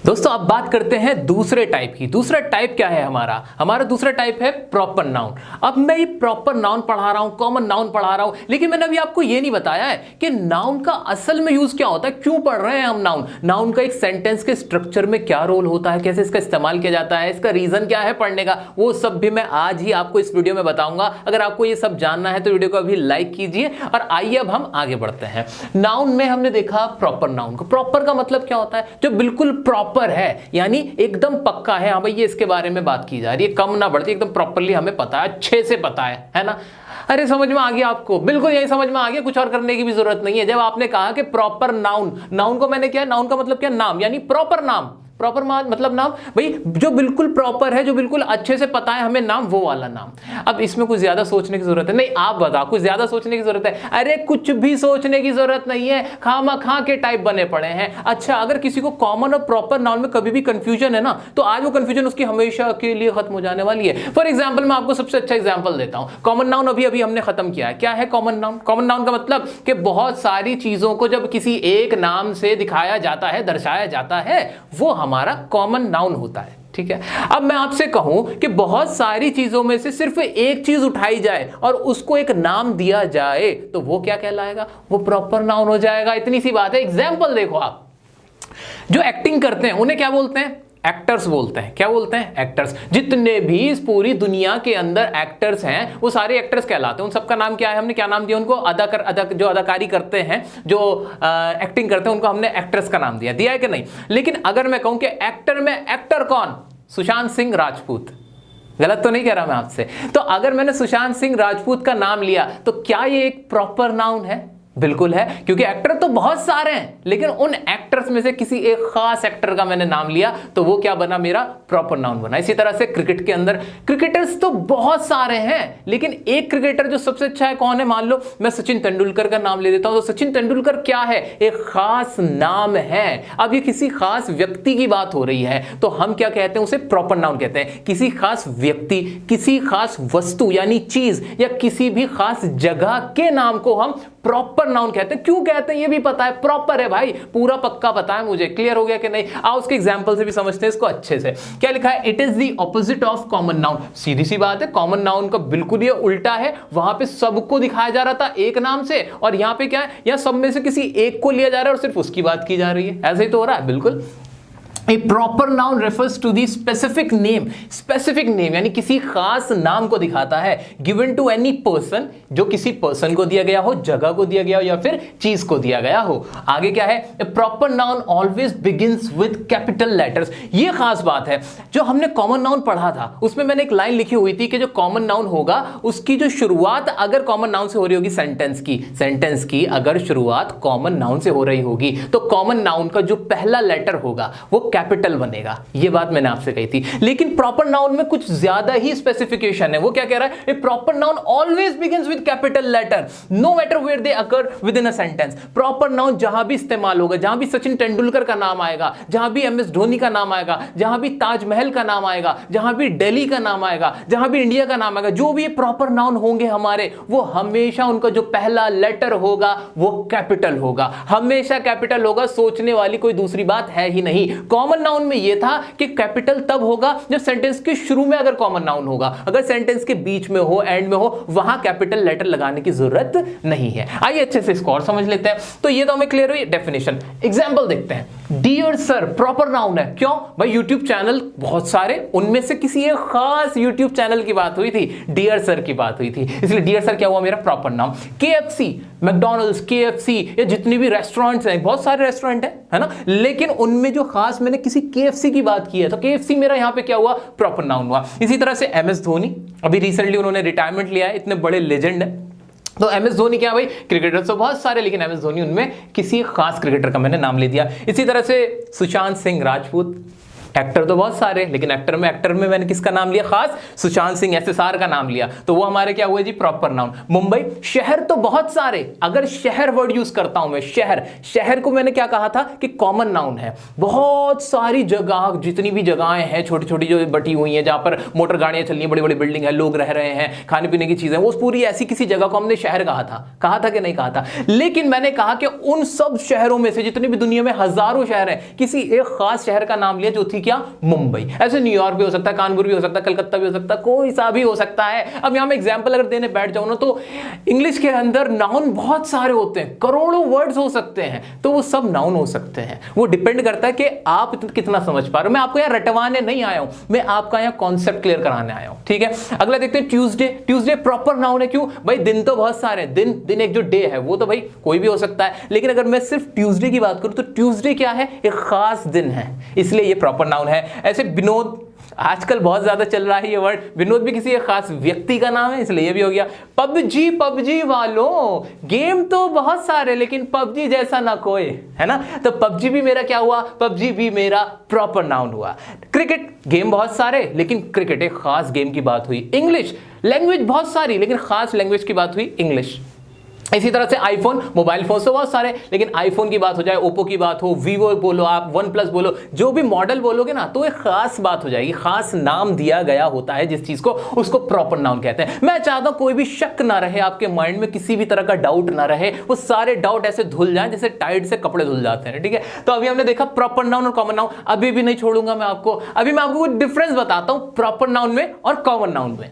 दोस्तों अब बात करते हैं दूसरे टाइप की। दूसरा टाइप क्या है हमारा दूसरा टाइप है प्रॉपर नाउन। अब मैं ये प्रॉपर नाउन पढ़ा रहा हूं, कॉमन नाउन पढ़ा रहा हूं, लेकिन मैंने अभी आपको ये नहीं बताया है कि नाउन का असल में यूज क्या होता है। क्यों पढ़ रहे हैं हम नाउन का एक सेंटेंस के स्ट्रक्चर में क्या रोल होता है, कैसे इसका इस्तेमाल किया जाता है, इसका रीजन क्या है पढ़ने का, वो सब भी मैं आज ही आपको इस वीडियो में बताऊंगा। अगर आपको ये सब जानना है तो वीडियो को अभी लाइक कीजिए। और आइए अब हम आगे बढ़ते हैं। नाउन में हमने देखा प्रॉपर नाउन को। प्रॉपर का मतलब क्या होता है? जो बिल्कुल प्रॉपर है, यानी एकदम पक्का है। हाँ भाई, ये इसके बारे में बात की जा रही है, कम ना बढ़ती, एकदम प्रॉपरली हमें पता है, अच्छे से पता है ना? अरे समझ में आ गया आपको? बिल्कुल यही समझ में आ गया, कुछ और करने की भी जरूरत नहीं है। जब आपने कहा कि प्रॉपर नाउन को मैंने क्या, नाउन का मतलब क्या? नाम, यानी प्रॉपर नाम। प्रॉपर मतलब नाम भाई जो बिल्कुल प्रॉपर है, जो बिल्कुल अच्छे से पता है हमें नाम, वो वाला नाम। अब इसमें कुछ ज्यादा सोचने की जरूरत है नहीं? आप बताओ, कुछ ज्यादा सोचने की जरूरत है? अरे कुछ भी सोचने की जरूरत नहीं है, खामा के टाइप बने पड़े हैं। अच्छा, अगर किसी को कॉमन और प्रॉपर नाउन में कभी भी कंफ्यूजन है ना, तो आज वो कंफ्यूजन उसकी हमेशा के लिए खत्म हो जाने वाली है। फॉर एग्जाम्पल मैं आपको सबसे अच्छा एग्जाम्पल देता हूं। कॉमन नाउन अभी हमने खत्म किया है। क्या है कॉमन नाउन? कॉमन नाउन का मतलब कि बहुत सारी चीजों को जब किसी एक नाम से दिखाया जाता है, दर्शाया जाता है, वो हमारा कॉमन नाउन होता है। ठीक है। अब मैं आपसे कहूं कि बहुत सारी चीजों में से सिर्फ एक चीज उठाई जाए और उसको एक नाम दिया जाए तो वो क्या कहलाएगा? वो प्रॉपर नाउन हो जाएगा। इतनी सी बात है। एग्जाम्पल देखो, आप जो एक्टिंग करते हैं उन्हें क्या बोलते हैं? एक्टर्स बोलते हैं। क्या बोलते हैं? एक्टर्स। जितने भी इस पूरी दुनिया के अंदर एक्टर्स हैं वो सारे एक्टर्स कहलाते हैं। उन सबका नाम क्या है? हमने क्या नाम दिया उनको? जो अदाकारी करते हैं, जो एक्टिंग करते हैं, उनको हमने एक्टर्स का नाम दिया है कि नहीं? लेकिन अगर मैं कहूं कि एक्टर में एक्टर कौन? सुशांत सिंह राजपूत। गलत तो नहीं कह रहा मैं आपसे? तो अगर मैंने सुशांत सिंह राजपूत का नाम लिया तो क्या ये एक प्रॉपर नाउन है? बिल्कुल है, क्योंकि एक्टर तो बहुत सारे हैं लेकिन उन एक्टर्स में से किसी एक खास एक्टर का मैंने नाम लिया तो वो क्या बना? मेरा प्रॉपर नाउन बना। इसी तरह से क्रिकेट के अंदर क्रिकेटर्स तो बहुत सारे हैं लेकिन एक क्रिकेटर जो सबसे अच्छा है कौन है? मान लो मैं सचिन तेंदुलकर का नाम ले लेता हूं तो सचिन तेंदुलकर क्या है? एक खास नाम है। अब ये किसी खास व्यक्ति की बात हो रही है तो हम क्या कहते हैं? उसे प्रॉपर नाउन कहते हैं। किसी खास व्यक्ति, किसी खास वस्तु यानी चीज या किसी भी खास जगह के नाम को हम प्रॉपर नाउन कहते हैं। क्यों कहते हैं ये भी पता है, प्रॉपर है भाई, पूरा पक्का पता है मुझे। क्लियर हो गया कि नहीं? आओ उसके एग्जांपल से भी समझते हैं इसको अच्छे से। क्या लिखा है? It is the opposite of common noun. सीधी सी बात है, कॉमन नाउन का बिल्कुल ये उल्टा है। वहां पे सबको दिखाया जा रहा था एक नाम से और यहां पे क्या है? यहां सब में से किसी एक को लिया जा रहा है और सिर्फ उसकी बात की जा रही है। ऐसे ही तो हो रहा है। बिल्कुल। A proper noun refers to the specific name, specific name यानी किसी खास नाम को दिखाता है, given to any person, जो किसी person को दिया गया हो, जगह को दिया गया हो या फिर चीज को दिया गया हो। आगे क्या है? A proper noun always begins with capital letters। ये खास बात है। जो हमने common noun पढ़ा था उसमें मैंने एक लाइन लिखी हुई थी कि जो common noun होगा उसकी जो शुरुआत अगर common noun से हो रही होगी, सेंटेंस की अगर शुरुआत common noun से हो रही होगी तो common noun का जो पहला लेटर होगा वो कैपिटल बनेगा। ये बात मैंने आपसे कही थी। लेकिन प्रॉपर नाउन में कुछ ज्यादा ही स्पेसिफिकेशन है। वो क्या कह रहा है? A proper noun always begins with capital letter no matter where they occur within a sentence. Proper noun जहां भी इस्तेमाल होगा, जहां भी सचिन तेंदुलकर का नाम आएगा, जहां भी एमएस धोनी का नाम आएगा, जहां भी ताजमहल का नाम आएगा, जहां भी दिल्ली का नाम आएगा, जहां भी इंडिया का नाम आएगा, जो भी प्रॉपर नाउन होंगे हमारे, वो हमेशा उनका जो पहला लेटर होगा वो कैपिटल होगा। हमेशा कैपिटल होगा। सोचने वाली कोई दूसरी बात है ही नहीं। कॉमन नाउन में यह था कि कैपिटल तब होगा जब सेंटेंस के शुरू में अगर कॉमन नाउन होगा। अगर सेंटेंस के बीच में हो, एंड में हो, वहां कैपिटल लेटर लगाने की जरूरत नहीं है। आइए अच्छे से इसको और समझ लेते हैं। तो ये तो हमें क्लियर हुई डेफिनेशन। एग्जांपल देखते हैं। डियर सर प्रॉपर नाउन है। क्यों भाई? यूट्यूब चैनल बहुत सारे, उनमें से किसी एक खास यूट्यूब चैनल की बात हुई थी, डियर सर की बात हुई थी, इसलिए डियर सर क्या हुआ? मेरा proper noun. KFC, McDonald's, KFC, ये जितनी भी रेस्टोरेंट्स हैं, बहुत सारे रेस्टोरेंट है ना, लेकिन उनमें जो खास मैंने किसी KFC की बात की है तो KFC मेरा यहां पे क्या हुआ? प्रॉपर नाउन हुआ। इसी तरह से MS धोनी, अभी रिसेंटली उन्होंने रिटायरमेंट लिया है, इतने बड़े लेजेंड है। तो MS धोनी क्या भाई? क्रिकेटर तो बहुत सारे लेकिन MS धोनी उनमें किसी खास क्रिकेटर का मैंने नाम ले दिया। इसी तरह से सुशांत सिंह राजपूत, एक्टर तो बहुत सारे लेकिन एक्टर में मैंने किसका नाम लिया? खास सुशांत सिंह SSR का नाम लिया तो वो हमारे क्या हुए जी? Proper noun. मुंबई, शहर तो बहुत सारे, अगर शहर वर्ड यूज करता हूं मैं, शहर को मैंने क्या कहा था कि कॉमन नाउन है। बहुत सारी जगह, जितनी भी जगहें हैं छोटी छोटी जो बटी हुई हैं, जहां पर मोटर गाड़ियां चल रही हैं, बड़ी बड़ी बिल्डिंग है, लोग रह रहे हैं, खाने पीने की चीजें, वो पूरी ऐसी किसी जगह को हमने शहर कहा था कि नहीं कहा था? लेकिन मैंने कहा कि उन सब शहरों में से, जितनी भी दुनिया में हजारों शहर हैं, किसी एक खास शहर का नाम लिया जो थी क्या? मुंबई। ऐसे न्यूयॉर्क भी हो सकता है, कानपुर भी हो सकता है, कलकत्ता भी हो सकता है, कोई सा भी हो सकता है। अब यहां मैं एग्जांपल अगर देने बैठ जाऊं ना तो इंग्लिश के अंदर नाउन बहुत सारे होते हैं, करोड़ों वर्ड्स हो सकते हैं, तो वो सब नाउन हो सकते हैं। वो डिपेंड करता है कि आप कितना समझ पा रहे हो। मैं आपको यहां रटवाने नहीं आया हूं, मैं आपका यहां कॉन्सेप्ट क्लियर कराने आया हूं। ठीक है, अगला देखते हैं ट्यूसडे प्रॉपर नाउन है। क्यों भाई? दिन तो बहुत सारे हैं, दिन एक जो डे है वो तो भाई कोई भी हो सकता है, लेकिन अगर मैं सिर्फ ट्यूसडे की बात करूं तो ट्यूसडे क्या है? एक खास दिन है, इसलिए ये प्रॉपर नाउन है। ऐसे विनोद, आजकल बहुत ज्यादा चल रहा है ये वर्ड, विनोद भी किसी एक खास व्यक्ति का नाम है, इसलिए ये भी हो गया। पबजी वालों, गेम तो बहुत सारे लेकिन पबजी जैसा ना कोई, है ना? तो पबजी भी मेरा क्या हुआ? पबजी भी मेरा प्रॉपर नाउन हुआ। क्रिकेट, गेम बहुत सारे लेकिन क्रिकेट एक खास गेम की बात हुई। इंग्लिश, लैंग्वेज बहुत सारी लेकिन खास लैंग्वेज की बात हुई, इंग्लिश। इसी तरह से आईफोन, मोबाइल फोन तो बहुत सारे, लेकिन आईफोन की बात हो जाए, ओप्पो की बात हो, वीवो बोलो, आप वन प्लस बोलो, जो भी मॉडल बोलोगे ना तो एक खास बात हो जाएगी, खास नाम दिया गया होता है जिस चीज को, उसको प्रॉपर नाउन कहते हैं। मैं चाहता हूं कोई भी शक ना रहे आपके माइंड में, किसी भी तरह का डाउट ना रहे, वो सारे डाउट ऐसे धुल जाएं जैसे टाइड से कपड़े धुल जाते हैं, ठीक है। तो अभी हमने देखा प्रॉपर नाउन और कॉमन नाउन, अभी भी नहीं छोड़ूंगा मैं आपको, अभी मैं आपको डिफरेंस बताता हूं प्रॉपर नाउन में और कॉमन नाउन में।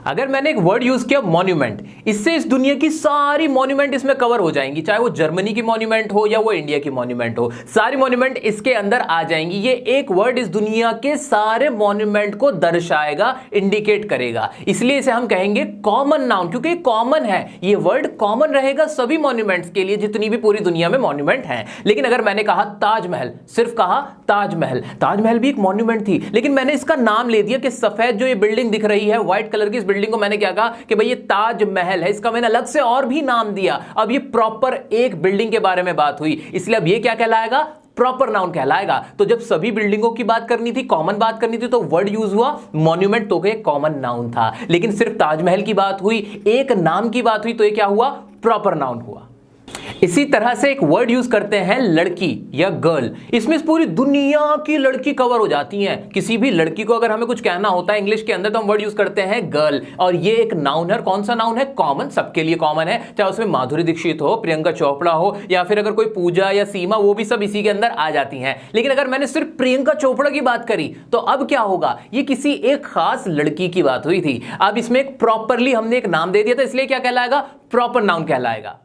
अगर मैंने एक वर्ड यूज किया मॉन्यूमेंट, इससे इस दुनिया की सारी मॉन्यूमेंट इसमें कवर हो जाएंगी, चाहे वो जर्मनी की मॉन्यूमेंट हो या वो इंडिया की मॉन्यूमेंट हो, सारी मॉन्यूमेंट इसके अंदर आ जाएंगी। ये एक वर्ड इस दुनिया के सारे मॉन्यूमेंट को दर्शाएगा, इंडिकेट करेगा, इसलिए इसे हम कहेंगे कॉमन नाउन, क्योंकि कॉमन है, ये वर्ड कॉमन रहेगा सभी मॉन्यूमेंट्स के लिए जितनी भी पूरी दुनिया में मॉन्यूमेंट हैं। लेकिन अगर मैंने कहा ताजमहल, सिर्फ कहा ताजमहल, ताजमहल भी एक मॉन्यूमेंट थी, लेकिन मैंने इसका नाम ले दिया कि सफेद जो ये बिल्डिंग दिख रही है व्हाइट कलर की, बिल्डिंग को मैंने क्या कहा कि भाई ये ताजमहल है, इसका मैंने अलग से और भी नाम दिया। अब ये प्रॉपर एक बिल्डिंग के बारे में बात हुई, इसलिए अब ये क्या कहलाएगा, प्रॉपर नाउन कहलाएगा। तो जब सभी बिल्डिंगों की बात करनी थी, कॉमन बात करनी थी, तो वर्ड यूज हुआ मॉन्यूमेंट, तो ये कॉमन नाउन था। लेकिन सिर्फ ताजमहल की बात हुई, एक नाम की बात हुई, तो ये क्या हुआ, प्रॉपर नाउन हुआ। इसी तरह से एक वर्ड यूज करते हैं लड़की या गर्ल, इसमें पूरी दुनिया की लड़की कवर हो जाती हैं। किसी भी लड़की को अगर हमें कुछ कहना होता है इंग्लिश के अंदर तो हम वर्ड यूज करते हैं गर्ल, और ये एक नाउन है। कौन सा नाउन है, कॉमन, सबके लिए कॉमन है, चाहे उसमें माधुरी दीक्षित हो, प्रियंका चोपड़ा हो, या फिर अगर कोई पूजा या सीमा, वो भी सब इसी के अंदर आ जाती हैं। लेकिन अगर मैंने सिर्फ प्रियंका चोपड़ा की बात करी तो अब क्या होगा, ये किसी एक खास लड़की की बात हुई थी। अब इसमें एक प्रॉपरली हमने एक नाम दे दिया था, इसलिए क्या कहलाएगा, प्रॉपर नाउन कहलाएगा।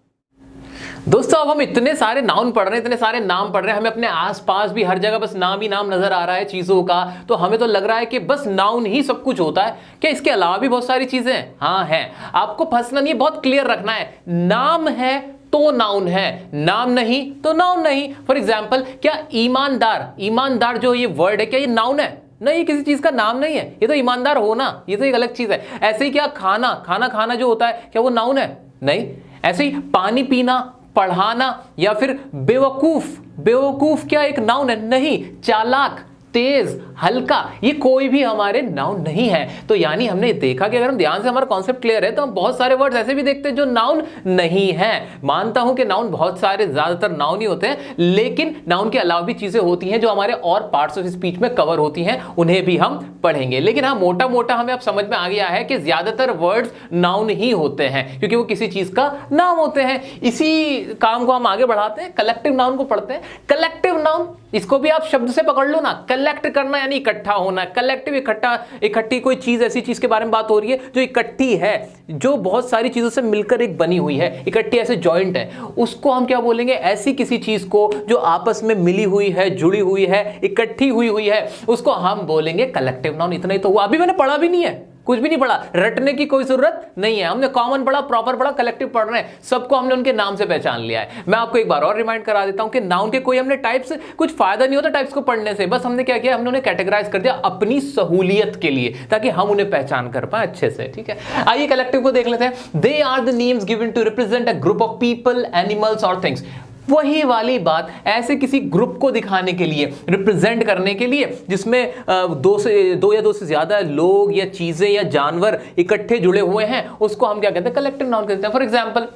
दोस्तों अब हम इतने सारे नाउन पढ़ रहे हैं, इतने सारे नाम पढ़ रहे हैं, हमें अपने आसपास भी हर जगह बस नाम ही नाम नजर आ रहा है चीजों का, तो हमें तो लग रहा है कि बस नाउन ही सब कुछ होता है। क्या इसके अलावा भी बहुत सारी चीजें हैं? हाँ है, आपको फंसना नहीं है, बहुत क्लियर रखना है। नाम है तो नाउन है, नाम नहीं तो नाउन नहीं। फॉर एग्जाम्पल, क्या ईमानदार, ईमानदार जो ये वर्ड है, क्या ये नाउन है? नहीं, किसी चीज का नाम नहीं है, ये तो ईमानदार होना, ये तो एक अलग चीज है। ऐसे ही क्या खाना, खाना खाना जो होता है, क्या वो नाउन है? नहीं। ऐसे ही पानी पीना, पढ़ाना, या फिर बेवकूफ, बेवकूफ क्या एक नाउन है? नहीं। चालाक, तेज, हल्का, ये कोई भी हमारे नाउन नहीं है। तो यानी हमने देखा कि अगर हम ध्यान से, हमारा कॉन्सेप्ट क्लियर है, तो हम बहुत सारे वर्ड्स ऐसे भी देखते हैं जो नाउन नहीं है। मानता हूं कि नाउन बहुत सारे, ज्यादातर नाउन ही होते हैं, लेकिन नाउन के अलावा भी चीजें होती हैं जो हमारे और पार्ट्स ऑफ स्पीच में कवर होती हैं, उन्हें भी हम पढ़ेंगे। लेकिन हाँ, मोटा मोटा हमें अब समझ में आ गया है कि ज्यादातर वर्ड्स नाउन ही होते हैं, क्योंकि वो किसी चीज का नाम होते हैं। इसी काम को हम आगे बढ़ाते हैं, कलेक्टिव नाउन को पढ़ते हैं। कलेक्टिव नाउन, इसको भी आप शब्द से पकड़ लो ना, कलेक्ट करना यानी इकट्ठा होना। कलेक्टिव, इकट्ठा, इकट्ठी कोई चीज, ऐसी चीज के बारे में बात हो रही है जो इकट्ठी है, जो बहुत सारी चीजों से मिलकर एक बनी हुई है, इकट्ठी ऐसे जॉइंट है, उसको हम क्या बोलेंगे, ऐसी किसी चीज को जो आपस में मिली हुई है, जुड़ी हुई है, इकट्ठी हुई हुई है, उसको हम बोलेंगे कलेक्टिव नाउन। इतना ही तो हुआ, अभी मैंने पढ़ा भी नहीं है, कुछ भी नहीं पढ़ा, रटने की कोई जरूरत नहीं है। हमने कॉमन पढ़ा, प्रॉपर पढ़ा, कलेक्टिव पढ़ रहे हैं, सबको हमने उनके नाम से पहचान लिया है। मैं आपको एक बार और रिमाइंड करा देता हूं कि नाउन के कोई हमने टाइप्स, कुछ फायदा नहीं होता टाइप्स को पढ़ने से, बस हमने क्या किया, हमने उन्हें कैटेगराइज कर दिया अपनी सहूलियत के लिए, ताकि हम उन्हें पहचान कर पाए अच्छे से, ठीक है। आइए कलेक्टिव को देख लेते हैं। They are the names given to represent a group of people, animals और थिंग्स। वही वाली बात, ऐसे किसी ग्रुप को दिखाने के लिए, रिप्रेजेंट करने के लिए, जिसमें दो या दो से ज्यादा लोग या चीजें या जानवर इकट्ठे जुड़े हुए हैं, उसको हम क्या कहते हैं, कलेक्टिव नाउन कहते हैं। For example,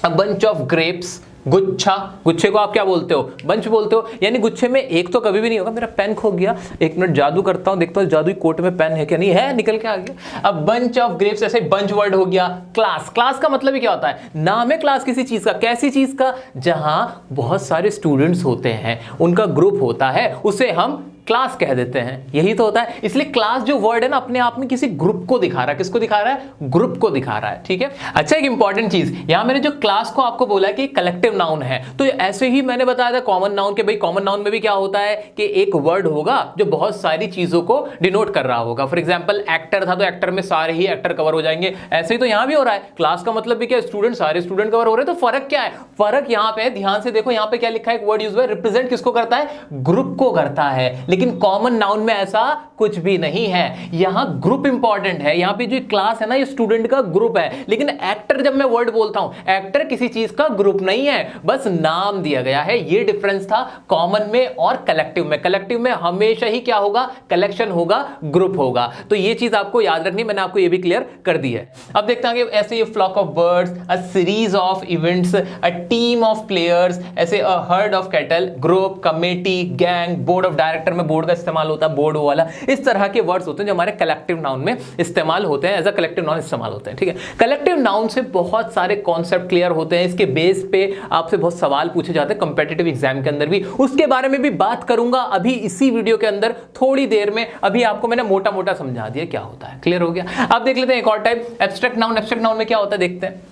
a bunch of grapes, गुच्छा, गुच्छे को आप क्या बोलते हो, बंच बोलते हो, यानी गुच्छे में एक तो कभी भी नहीं होगा। मेरा पेन खो गया, एक मिनट जादू करता हूं, देखता हूं जादुई कोट में पेन है क्या, नहीं है, निकल के आ गया। अब बंच ऑफ ग्रेप्स, ऐसे बंच वर्ड हो गया। क्लास, क्लास का मतलब ही क्या होता है, नाम है क्लास किसी चीज का, कैसी चीज का, जहां बहुत सारे स्टूडेंट्स होते हैं, उनका ग्रुप होता है, उसे हम क्लास कह देते हैं, यही तो होता है। इसलिए क्लास जो वर्ड है ना, अपने आप में किसी ग्रुप को दिखा रहा है, किसको दिखा रहा है, ग्रुप को दिखा रहा है, ठीक है। अच्छा, एक इंपॉर्टेंट चीज, यहां मैंने जो क्लास को आपको बोला कि कलेक्टिव नाउन है, तो ऐसे ही मैंने बताया था कॉमन नाउन के, भाई कॉमन नाउन में भी क्या होता है कि एक वर्ड होगा जो बहुत सारी चीजों को डिनोट कर रहा होगा। फॉर एग्जाम्पल, एक्टर था तो एक्टर में सारे ही एक्टर कवर हो जाएंगे, ऐसे ही तो यहां भी हो रहा है। क्लास का मतलब भी क्या, स्टूडेंट, सारे स्टूडेंट कवर हो रहे हैं। तो फर्क क्या है, फर्क यहां पे ध्यान से देखो, यहां पे क्या लिखा है, एक वर्ड यूज हुआ है, रिप्रेजेंट किसको करता है, ग्रुप को करता है। लेकिन लेकिन कॉमन नाउन में ऐसा कुछ भी नहीं है। यहां ग्रुप इंपॉर्टेंट है, यहां पे जो क्लास है ना ये स्टूडेंट का ग्रुप है, लेकिन एक्टर जब मैं वर्ड बोलता हूं एक्टर किसी चीज का ग्रुप नहीं है, बस नाम दिया गया है। ये डिफरेंस था कॉमन में और कलेक्टिव में। कलेक्टिव में हमेशा ही क्या होगा, कलेक्शन होगा, ग्रुप होगा। तो ये चीज आपको याद रखनी, मैंने आपको ये भी क्लियर कर दी है। अब देखते हैं ऐसे ये flock of birds, a series of events, a team of players, ऐसे a herd of cattle, group, committee, gang, board of director में बोर्ड का इस्तेमाल होता है, बोर्ड वाला, इस तरह के वर्ड्स होते हैं जो हमारे कलेक्टिव नाउन में इस्तेमाल होते हैं, एज अ कलेक्टिव नाउन इस्तेमाल होते हैं। ठीक है, कलेक्टिव नाउन से बहुत सारे कॉन्सेप्ट क्लियर होते हैं, इसके बेस पे आपसे बहुत सवाल पूछे जाते हैं कॉम्पिटिटिव एग्जाम के अंदर भी, उसके बारे में भी बात करूंगा अभी इसी वीडियो के अंदर थोड़ी देर में। अभी आपको मैंने मोटा मोटा समझा दिया क्या होता है, क्लियर हो गया। अब देख लेते हैं एक और type, abstract noun. Abstract noun में क्या होता है देखते हैं।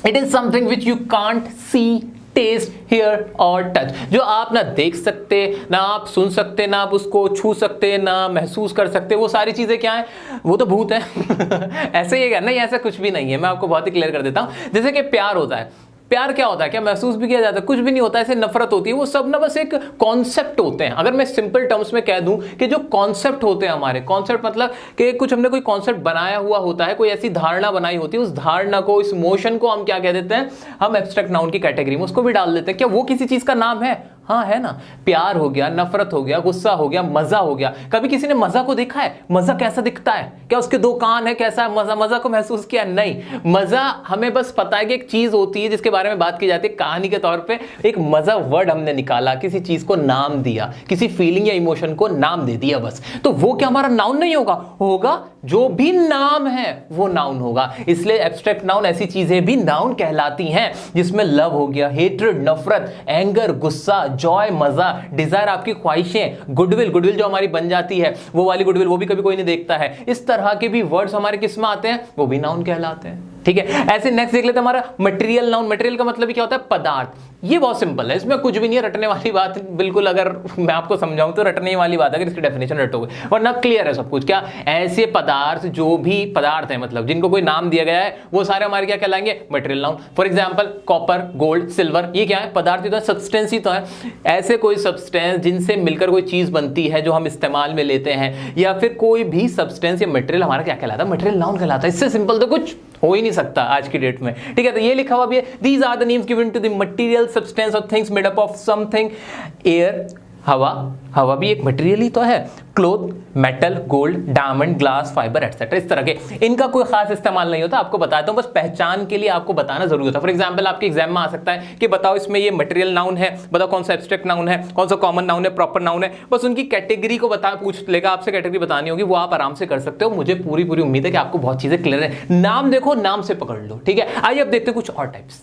It is something which you can't see, taste, hear और टच, जो आप ना देख सकते, ना आप सुन सकते, ना आप उसको छू सकते, ना महसूस कर सकते, वो सारी चीजें क्या है, वो तो भूत है। ऐसे ही है नहीं, ऐसा कुछ भी नहीं है, मैं आपको बहुत ही क्लियर कर देता हूं। जैसे कि प्यार होता है, प्यार क्या होता है, क्या महसूस भी किया जाता है, कुछ भी नहीं होता, ऐसे नफरत होती है, वो सब ना बस एक कॉन्सेप्ट होते हैं। अगर मैं सिंपल टर्म्स में कह दूं कि जो कॉन्सेप्ट होते हैं हमारे, कॉन्सेप्ट मतलब कि कुछ हमने कोई कॉन्सेप्ट बनाया हुआ होता है, कोई ऐसी धारणा बनाई होती है, उस धारणा को, इस मोशन को हम क्या कह देते हैं, हम एब्स्ट्रैक्ट नाउन की कैटेगरी में उसको भी डाल देते हैं। क्या वो किसी चीज का नाम है? हाँ है ना, प्यार हो गया, नफरत हो गया, गुस्सा हो गया, मजा हो गया। कभी किसी ने मजा को देखा है? मजा कैसा दिखता है? क्या उसके दो कान है, कैसा है मजा? मजा को महसूस किया? नहीं। मजा हमें बस पता है कि एक चीज होती है जिसके बारे में बात की जाती है, कहानी के तौर पे एक मजा वर्ड हमने निकाला, किसी चीज को नाम दिया, किसी फीलिंग या इमोशन को नाम दे दिया बस। तो वो क्या हमारा नाउन नहीं होगा? होगा, जो भी नाम है वो नाउन होगा। इसलिए एब्स्ट्रैक्ट नाउन ऐसी चीजें भी नाउन कहलाती हैं जिसमें लव हो गया, हेट्रेड, नफरत, एंगर, गुस्सा, जॉय, मजा, डिजायर, आपकी ख्वाहिशें, गुडविल, गुडविल जो हमारी बन जाती है, वो वाली गुडविल, वो भी कभी कोई नहीं देखता है। इस तरह के भी वर्ड्स हमारे किस में आते हैं, वो भी नाउन कहलाते हैं। ठीक है, ऐसे नेक्स्ट देख लेते हैं हमारा मटेरियल नाउन। मटेरियल का मतलब क्या होता है? पदार्थ। ये बहुत सिंपल है, इसमें कुछ भी नहीं है, रटने वाली बात बिल्कुल, अगर मैं आपको समझाऊं तो रटने वाली बात है अगर इसकी डेफिनेशन रटोगे, वरना क्लियर है सब कुछ। क्या? ऐसे पदार्थ, जो भी पदार्थ है मतलब जिनको कोई नाम दिया गया है, वो सारे हमारे क्या कहलाएंगे? Material noun. For example copper, gold, silver, ये क्या है? पदार्थ ही तो है, सब्सटेंस ही तो है। ऐसे कोई सब्सटेंस जिनसे मिलकर कोई चीज बनती है जो हम इस्तेमाल में लेते हैं, या फिर कोई भी सब्सटेंस या मटेरियल हमारा क्या कहलाता है? मटेरियल नाउन कहलाता है। इससे सिंपल तो कुछ हो ही नहीं सकता आज की डेट में। ठीक है, तो ये लिखा हुआ भी है, these are the names given to the material substance of things made up of something. Air, हवा, हवा भी एक मटेरियल ही तो है। Cloth, metal, gold, diamond, glass, fibre etcetera, इस तरह के। इनका कोई खास इस्तेमाल नहीं होता, आपको बताता हूं, बस पहचान के लिए आपको बताना जरूरी होता है। फॉर एग्जांपल आपके एग्जाम में आ सकता है कि बताओ इसमें ये मटेरियल नाउन है, बताओ कौन सा एब्स्ट्रैक्ट नाउन है, कौन सा कॉमन नाउन है, प्रॉपर नाउन है। बस उनकी कैटेगरी को बता, पूछ लेगा आपसे, कैटेगरी बतानी होगी, वो आप आराम से कर सकते हो। मुझे पूरी उम्मीद है कि आपको बहुत चीजें क्लियर है। नाम देखो, नाम से पकड़ लो। ठीक है, आइए अब देखते हैं कुछ और टाइप्स।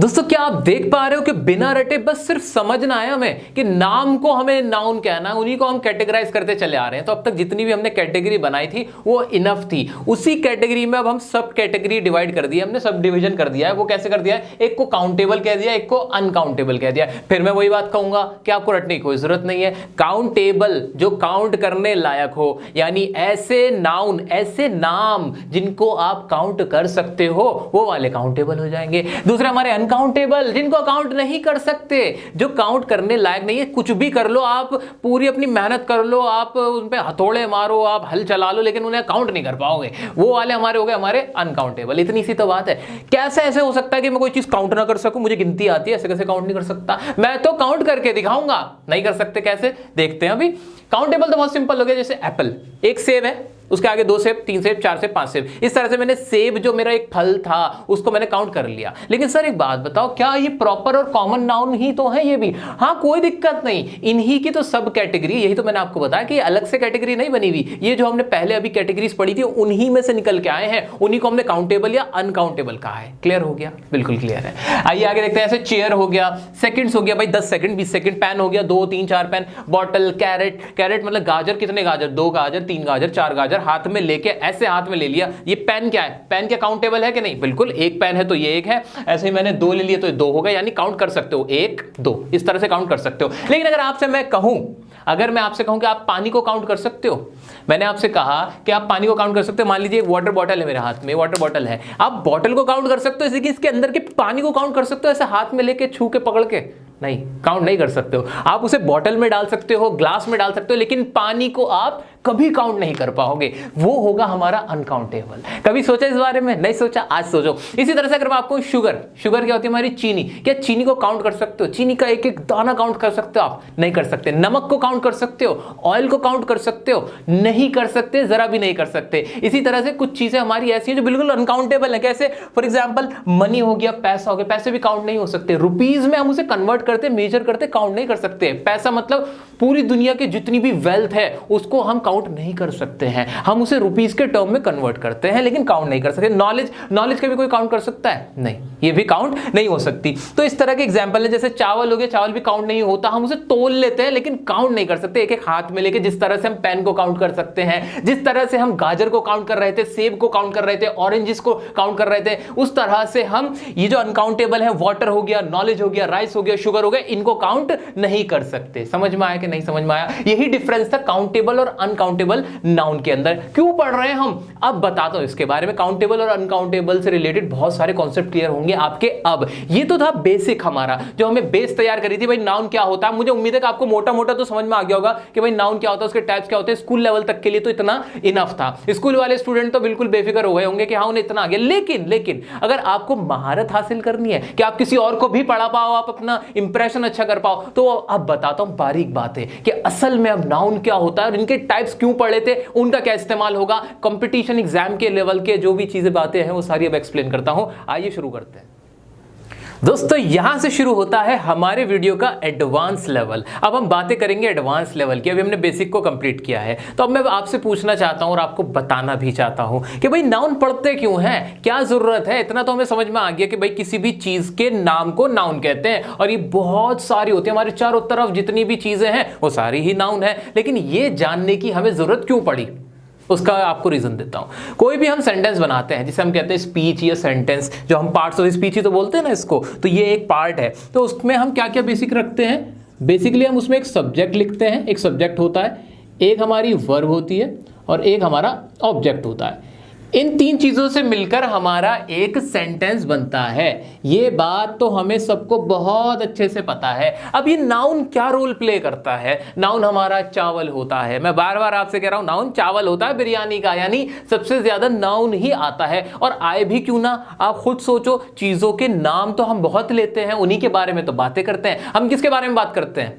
दोस्तों क्या आप देख पा रहे हो कि बिना रटे बस सिर्फ समझना है हमें कि नाम को हमें नाउन कहना है, उन्हीं को हम कैटेगराइज करते चले आ रहे हैं। तो अब तक जितनी भी हमने कैटेगरी बनाई थी वो इनफ थी। उसी कैटेगरी में अब हम सब कैटेगरी डिवाइड कर दिया, हमने सब डिवीजन कर दिया है। वो कैसे कर दिया है? एक को काउंटेबल कह दिया, एक को अनकाउंटेबल कह दिया। फिर मैं वही बात कहूंगा कि आपको रटने की कोई जरूरत नहीं है। काउंटेबल जो काउंट करने लायक हो, यानी ऐसे नाउन, ऐसे नाम जिनको आप काउंट कर सकते हो, वो वाले काउंटेबल हो जाएंगे। दूसरे हमारे अनकाउंटेबल, जिनको काउंट नहीं कर सकते, जो काउंट करने लायक नहीं है, कुछ भी कर लो आप, पूरी अपनी मेहनत कर लो आप, उन पे हथौड़े मारो, आप हल चला लो, लेकिन उन्हें काउंट नहीं कर पाओगे, वो वाले हमारे हो गए हमारे अनकाउंटेबल। इतनी सी तो बात है। कैसे ऐसे हो सकता है कि मैं कोई चीज काउंट ना कर सकूं? मुझे गिनती आती है, ऐसे कैसे काउंट नहीं कर सकता? मैं तो काउंट करके दिखाऊंगा। नहीं कर सकते कैसे? देखते हैं अभी। काउंटेबल तो बहुत सिंपल हो गया, जैसे एप्पल, एक सेब है, उसके आगे 2 सेब, 3 सेब, 4 सेब, 5 सेब, इस तरह से मैंने सेब जो मेरा एक फल था उसको मैंने काउंट कर लिया। लेकिन सर एक बात बताओ, क्या ये प्रॉपर और कॉमन नाउन ही तो है? ये भी हाँ, कोई दिक्कत नहीं, इन्हीं की तो सब कैटेगरी। यही तो मैंने आपको बताया कि अलग से कैटेगरी नहीं बनी हुई, ये जो हमने पहले अभी कैटेगरीज पढ़ी थी उन्हीं में से निकल के आए हैं, उन्हीं को हमने काउंटेबल या अनकाउंटेबल कहा है। क्लियर हो गया? बिल्कुल क्लियर है। आइए आगे देखते हैं। ऐसे चेयर हो गया, सेकंड्स हो गया भाई, 10 सेकंड, 20 सेकंड, पेन हो गया 2, 3, 4 पेन, बॉटल, कैरेट, कैरेट मतलब गाजर, कितने गाजर? 2 गाजर, 3 गाजर, 4 गाजर, हाथ में लेके ऐसे हाथ में ले लिया। ये पेन क्या है? पेन क्या काउंटेबल है कि नहीं? बिल्कुल, एक पेन है तो ये एक है, ऐसे ही मैंने 2 ले लिए तो ये 2 हो गए, यानी काउंट कर सकते हो 1, 2, इस तरह से काउंट कर सकते हो। लेकिन अगर आपसे मैं कहूं, अगर मैं आपसे कहूं कि आप पानी को काउंट कर सकते हो, मैंने आपसे कहा कि आप पानी को काउंट कर सकते हो, मान लीजिए एक वाटर बॉटल है मेरे हाथ में, वाटर बॉटल है, आप बॉटल को काउंट कर सकते हो, इसके अंदर के पानी को काउंट कर सकते हो ऐसे हाथ में लेके, छू के, पकड़ के? नहीं, काउंट नहीं कर सकते हो। आप उसे बॉटल में डाल सकते हो, ग्लास में डाल सकते हो, लेकिन पानी को आप कभी काउंट नहीं कर पाओगे, वो होगा हमारा अनकाउंटेबल। कभी सोचा इस बारे में? नहीं सोचा, आज सोचो। इसी तरह से अगर मैं आपको शुगर क्या होती है हमारी? चीनी। क्या चीनी को काउंट कर सकते हो? चीनी का एक एक दाना काउंट कर सकते हो आप? नहीं कर सकते। नमक को काउंट कर सकते हो? ऑयल को काउंट कर सकते हो? नहीं कर सकते, जरा भी नहीं कर सकते। इसी तरह से कुछ चीजें हमारी ऐसी हैं जो बिल्कुल अनकाउंटेबल है। कैसे? फॉर एग्जाम्पल मनी हो गया, पैसा हो गया, पैसे भी काउंट नहीं हो सकते। रुपीज में हम उसे कन्वर्ट करते, मेजर करते, काउंट नहीं कर सकते। पैसा मतलब पूरी दुनिया की जितनी भी वेल्थ है उसको हम काउंट नहीं कर सकते हैं, हम उसे रुपीस के टर्म में कन्वर्ट करते हैं, लेकिन काउंट नहीं कर सकते। नॉलेज का भी कोई काउंट कर सकता है? नहीं, ये भी काउंट नहीं हो सकती। तो इस तरह के एग्जांपल है। जैसे चावल हो गया, चावल भी काउंट नहीं होता, हम उसे तोल लेते हैं लेकिन काउंट नहीं कर सकते एक एक हाथ में लेके। जिस तरह से हम पेन को काउंट कर सकते हैं, जिस तरह से हम गाजर को काउंट कर रहे थे, सेब को काउंट कर रहे थे, ऑरेंजेस को काउंट कर रहे थे, उस तरह से हम ये जो अनकाउंटेबल है, वाटर हो गया, नॉलेज हो गया, राइस हो गया, शुगर हो गया, इनको काउंट नहीं कर सकते। समझ में आया कि नहीं समझ में आया? यही डिफरेंस था काउंटेबल और अनकाउंटेबल नाउन के अंदर। क्यों पढ़ रहे हैं हम? अब बताता हूं इसके बारे में। काउंटेबल और अनकाउंटेबल से रिलेटेड बहुत सारे कॉन्सेप्ट क्लियर होंगे आपके। अब ये तो था बेसिक हमारा, जो हमें बेस तैयार करी थी भाई नाउन क्या होता है। मुझे उम्मीद है कि आपको मोटा मोटा तो समझ में आ गया होगा कि भाई नाउन क्या होता है, उसके टाइप्स क्या होते हैं। स्कूल लेवल तक के लिए तो इतना इनफ था। स्कूल वाले स्टूडेंट तो बिल्कुल बेफिक्र हो गए होंगे कि हाँ उन्हें इतना आ गया। लेकिन अगर आपको महारत हासिल करनी है कि आप किसी और को भी पढ़ा पाओ, आप अपना इंप्रेशन अच्छा कर पाओ, तो अब बताता हूं बारीक बातें कि असल में अब नाउन क्या होता है और इनके टाइप्स क्यों पढ़े थे, उनका क्या इस्तेमाल होगा। कंपटीशन एग्जाम के लेवल के जो भी चीजें बातें हैं वो सारी अब एक्सप्लेन करता हूं। आइए शुरू करते हैं दोस्तों। यहां से शुरू होता है हमारे वीडियो का एडवांस लेवल। अब हम बातें करेंगे एडवांस लेवल की। अभी हमने बेसिक को कंप्लीट किया है, तो अब मैं आपसे पूछना चाहता हूं और आपको बताना भी चाहता हूं कि भाई नाउन पढ़ते क्यों हैं, क्या जरूरत है। इतना तो हमें समझ में आ गया कि भाई किसी भी चीज के नाम को नाउन कहते हैं, और ये बहुत सारी होती है हमारे चारों तरफ जितनी भी चीजें हैं वो सारी ही नाउन है। लेकिन ये जानने की हमें जरूरत क्यों पड़ी, उसका आपको रीजन देता हूं। कोई भी हम सेंटेंस बनाते हैं, जिसे हम कहते हैं स्पीच या सेंटेंस, जो हम पार्ट्स ऑफ स्पीच ही तो बोलते हैं ना इसको, तो ये एक पार्ट है। तो उसमें हम क्या क्या बेसिक रखते हैं? बेसिकली हम उसमें एक सब्जेक्ट लिखते हैं, एक सब्जेक्ट होता है, एक हमारी वर्ब होती है और एक हमारा ऑब्जेक्ट होता है। इन तीन चीजों से मिलकर हमारा एक सेंटेंस बनता है। ये बात तो हमें सबको बहुत अच्छे से पता है। अब ये नाउन क्या रोल प्ले करता है? नाउन हमारा चावल होता है। मैं बार बार आपसे कह रहा हूं नाउन चावल होता है बिरयानी का, यानी सबसे ज्यादा नाउन ही आता है। और आए भी क्यों ना, आप खुद सोचो। चीजों के नाम तो हम बहुत लेते हैं, उन्हीं के बारे में तो बातें करते हैं। हम किसके बारे में बात करते हैं?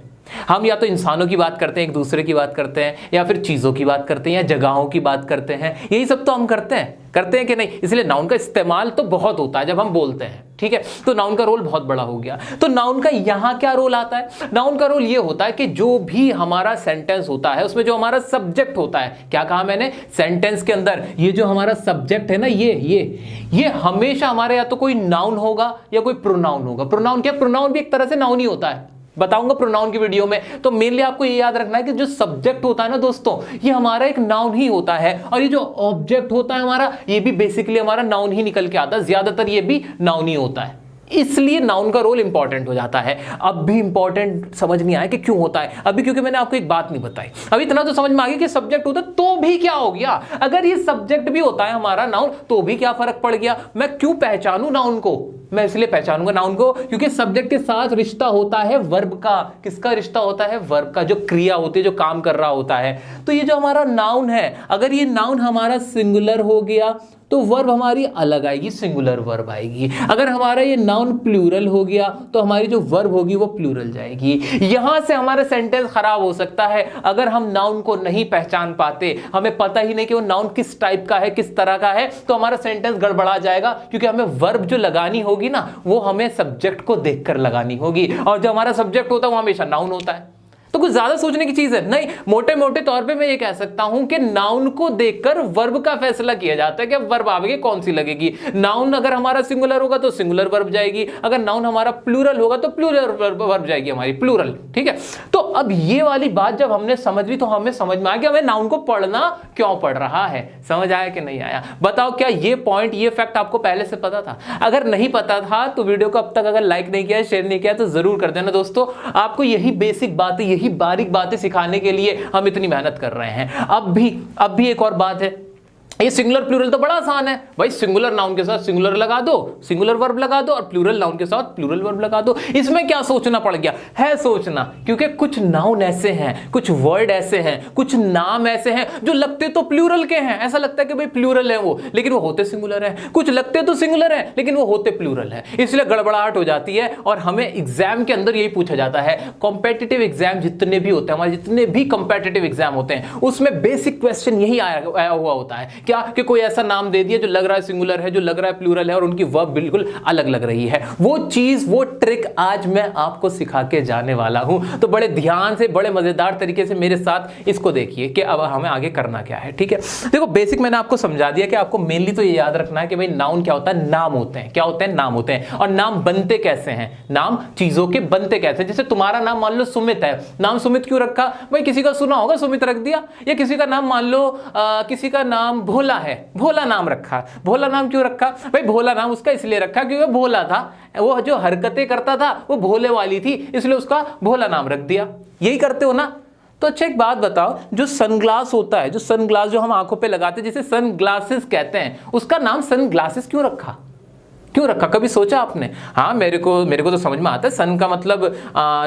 हम या तो इंसानों की बात करते हैं, एक दूसरे की बात करते हैं, या फिर चीजों की बात करते हैं, या जगहों की बात करते हैं। यही सब तो हम करते हैं कि नहीं? इसलिए नाउन का इस्तेमाल तो बहुत होता है जब हम बोलते हैं, ठीक है। तो नाउन का रोल बहुत बड़ा हो गया। तो नाउन का यहां क्या रोल आता है? नाउन का रोल ये होता है कि जो भी हमारा सेंटेंस होता है उसमें जो हमारा सब्जेक्ट होता है, क्या कहा मैंने? सेंटेंस के अंदर ये जो हमारा सब्जेक्ट है ना, ये हमेशा हमारे या तो कोई नाउन होगा या कोई प्रोनाउन होगा। प्रोनाउन क्या? प्रोनाउन भी एक तरह से नाउन ही होता है, बताऊंगा प्रोनाउन की वीडियो में। तो मेनली आपको ये याद रखना है कि जो सब्जेक्ट होता है ना दोस्तों, ये हमारा एक नाउन ही होता है, और ये जो ऑब्जेक्ट होता है हमारा, ये भी बेसिकली हमारा नाउन ही निकल के आता है। ज्यादातर ये भी नाउन ही होता है, इसलिए नाउन का रोल इंपॉर्टेंट हो जाता है। अब भी इंपॉर्टेंट समझ नहीं आया कि क्यों होता है अभी, क्योंकि मैंने आपको एक बात नहीं बताई। अभी इतना तो समझ में आ गया कि सब्जेक्ट होता है, तो भी क्या हो गया? अगर ये सब्जेक्ट भी होता है हमारा नाउन, तो भी क्या फर्क पड़ गया? मैं क्यों पहचानूं नाउन को? मैं इसलिए पहचानूंगा नाउन को क्योंकि सब्जेक्ट के साथ रिश्ता होता है वर्ब का। किसका रिश्ता होता है? वर्ब का, जो क्रिया होती है, जो काम कर रहा होता है। तो ये जो हमारा नाउन है, अगर ये नाउन हमारा सिंगुलर हो गया तो वर्ब हमारी अलग आएगी, सिंगुलर वर्ब आएगी। अगर हमारा ये नाउन प्लूरल हो गया तो हमारी जो वर्ब होगी वो प्लूरल जाएगी। यहां से हमारा सेंटेंस खराब हो सकता है अगर हम नाउन को नहीं पहचान पाते, हमें पता ही नहीं कि वो नाउन किस टाइप का है, किस तरह का है, तो हमारा सेंटेंस गड़बड़ा जाएगा। क्योंकि हमें वर्ब जो लगानी होगी ना, वो हमें सब्जेक्ट को देखकर लगानी होगी, और जो हमारा सब्जेक्ट होता है वो हमेशा नाउन होता है। तो कुछ ज्यादा सोचने की चीज है नहीं। मोटे मोटे तौर पे मैं ये कह सकता हूं कि नाउन को देखकर वर्ब का फैसला किया जाता है कि अब वर्ब आगे कौन सी लगेगी। नाउन अगर हमारा सिंगुलर होगा तो सिंगुलर वर्ब जाएगी, अगर नाउन हमारा प्लूरल होगा तो प्लूरल वर्ब जाएगी हमारी, प्लूरल, ठीक है। तो अब ये वाली बात जब हमने समझ ली तो हमें समझ में आया कि हमें नाउन को पढ़ना क्यों पड़ रहा है। समझ आया कि नहीं आया? बताओ, क्या ये पॉइंट, ये फैक्ट आपको पहले से पता था? अगर नहीं पता था तो वीडियो को अब तक अगर लाइक नहीं किया, शेयर नहीं किया तो जरूर कर देना दोस्तों। आपको यही बेसिक बातें, यही बारीक बातें सिखाने के लिए हम इतनी मेहनत कर रहे हैं। अब भी एक और बात है, ये सिंगुलर प्लूरल तो बड़ा आसान है भाई, सिंगुलर नाउन के साथ सिंगुलर लगा दो, सिंगुलर वर्ब लगा दो, और प्लूरल नाउन के साथ प्लूरल वर्ब लगा दो। इसमें क्या सोचना पड़ गया है? सोचना, क्योंकि कुछ नाउन ऐसे हैं, कुछ वर्ड ऐसे हैं, कुछ नाम ऐसे हैं जो लगते तो प्लूरल के हैं, ऐसा लगता है कि भाई प्लूरल है वो, लेकिन वो होते सिंगुलर है। कुछ लगते तो सिंगुलर है लेकिन वो होते प्लूरल है, इसलिए गड़बड़ाहट हो जाती है। और हमें एग्जाम के अंदर यही पूछा जाता है, कॉम्पिटिटिव एग्जाम जितने भी होते हैं, हमारे जितने भी कॉम्पिटिटिव एग्जाम होते हैं, उसमें बेसिक क्वेश्चन यही आया हुआ होता है क्या, कि कोई ऐसा नाम दे दिया जो लग रहा है सिंगुलर है, जो लग रहा है प्लूरल है, और उनकी वर्ब बिल्कुल अलग लग रही है। वो चीज, वो ट्रिक आज मैं आपको सिखा के जाने वाला हूं, तो बड़े ध्यान से, बड़े मजेदार तरीके से मेरे साथ इसको देखिए कि अब हमें आगे करना क्या है। ठीक है, देखो बेसिक मैंने आपको समझा दिया कि आपको मेनली तो ये याद रखना है कि भाई नाउन क्या होता है, नाम होते हैं। क्या होते हैं? नाम होते हैं। और नाम बनते कैसे हैं? नाम चीजों के बनते कैसे हैं? जैसे तुम्हारा नाम मान लो सुमित है, नाम सुमित क्यों रखा भाई? किसी का सुना होगा सुमित रख दिया, या किसी का नाम मान लो किसी का नाम भोला है, भोला नाम रखा। भोला नाम क्यों रखा भाई? भोला नाम उसका इसलिए रखा क्योंकि वो भोला था, वो जो हरकतें करता था वो भोले वाली थी, इसलिए उसका भोला नाम रख दिया। यही करते हो ना? तो अच्छा एक बात बताओ, जो सनग्लास होता है, जो सनग्लास जो हम आंखों पे लगाते हैं, जिसे सनग्लासेस कहते हैं, उसका नाम सनग्लासेस क्यों रखा? क्यों रखा? कभी सोचा आपने? हाँ, मेरे को तो समझ में आता है। सन का मतलब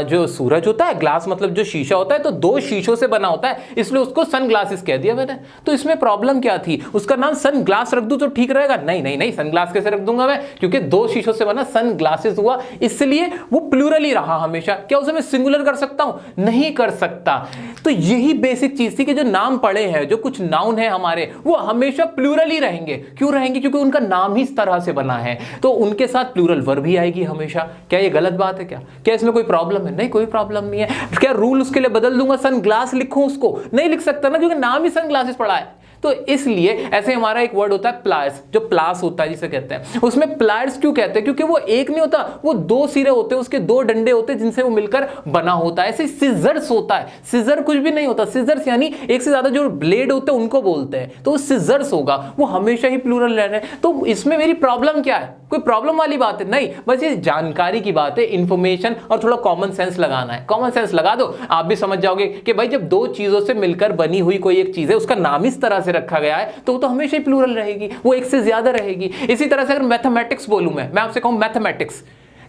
जो सूरज होता है, ग्लास मतलब जो शीशा होता है, तो दो शीशों से बना होता है, इसलिए उसको सन ग्लासेस कह दिया मैंने। तो इसमें प्रॉब्लम क्या थी? उसका नाम सन ग्लास रख दूं तो ठीक रहेगा? नहीं नहीं नहीं, सन ग्लास कैसे रख दूंगा मैं, क्योंकि दो शीशों से बना सन ग्लासेस हुआ, इसलिए वो प्लूरल ही रहा हमेशा। क्या उसे मैं सिंगुलर कर सकता हूं? नहीं कर सकता। तो यही बेसिक चीज थी कि जो नाम पड़े हैं, जो कुछ नाउन है हमारे, वो हमेशा प्लूरल ही रहेंगे। क्यों रहेंगे? क्योंकि उनका नाम ही इस तरह से बना है, तो उनके साथ प्लूरल वर्ब ही आएगी हमेशा। क्या ये गलत बात है? क्या इसमें कोई प्रॉब्लम है? नहीं, कोई प्रॉब्लम नहीं है। क्या रूल उसके लिए बदल दूंगा, सन ग्लास लिखूं उसको? नहीं लिख सकता ना, क्योंकि नाम ही सन ग्लासेस पड़ा है। तो इसलिए ऐसे हमारा एक वर्ड होता है प्लायर्स, जो प्लास होता है जिसे कहते हैं, उसमें प्लायर्स क्यों कहते हैं? क्योंकि वो एक नहीं होता, वो दो सिरे होते हैं, उसके दो डंडे होते हैं जिनसे वो मिलकर बना होता है। ऐसे सिजर्स होता है, सिजर कुछ भी नहीं होता। सिजर्स यानी एक से ज्यादा जो ब्लेड होते हैं उनको बोलते हैं, तो वो सिजर्स होगा, वो हमेशा ही प्लूरल रहने। तो इसमें मेरी प्रॉब्लम क्या है? कोई प्रॉब्लम वाली बात है? नहीं, बस ये जानकारी की बात है, इंफॉर्मेशन, और थोड़ा कॉमन सेंस लगाना है। कॉमन सेंस लगा दो, आप भी समझ जाओगे कि भाई जब दो चीजों से मिलकर बनी हुई कोई एक चीज है, उसका नाम इस तरह से रखा गया है, तो वो तो हमेशा ही प्लूरल रहेगी, वो एक से ज्यादा रहेगी। इसी तरह से अगर मैथमेटिक्स बोलूं मैं आपसे कहूं मैथमेटिक्स,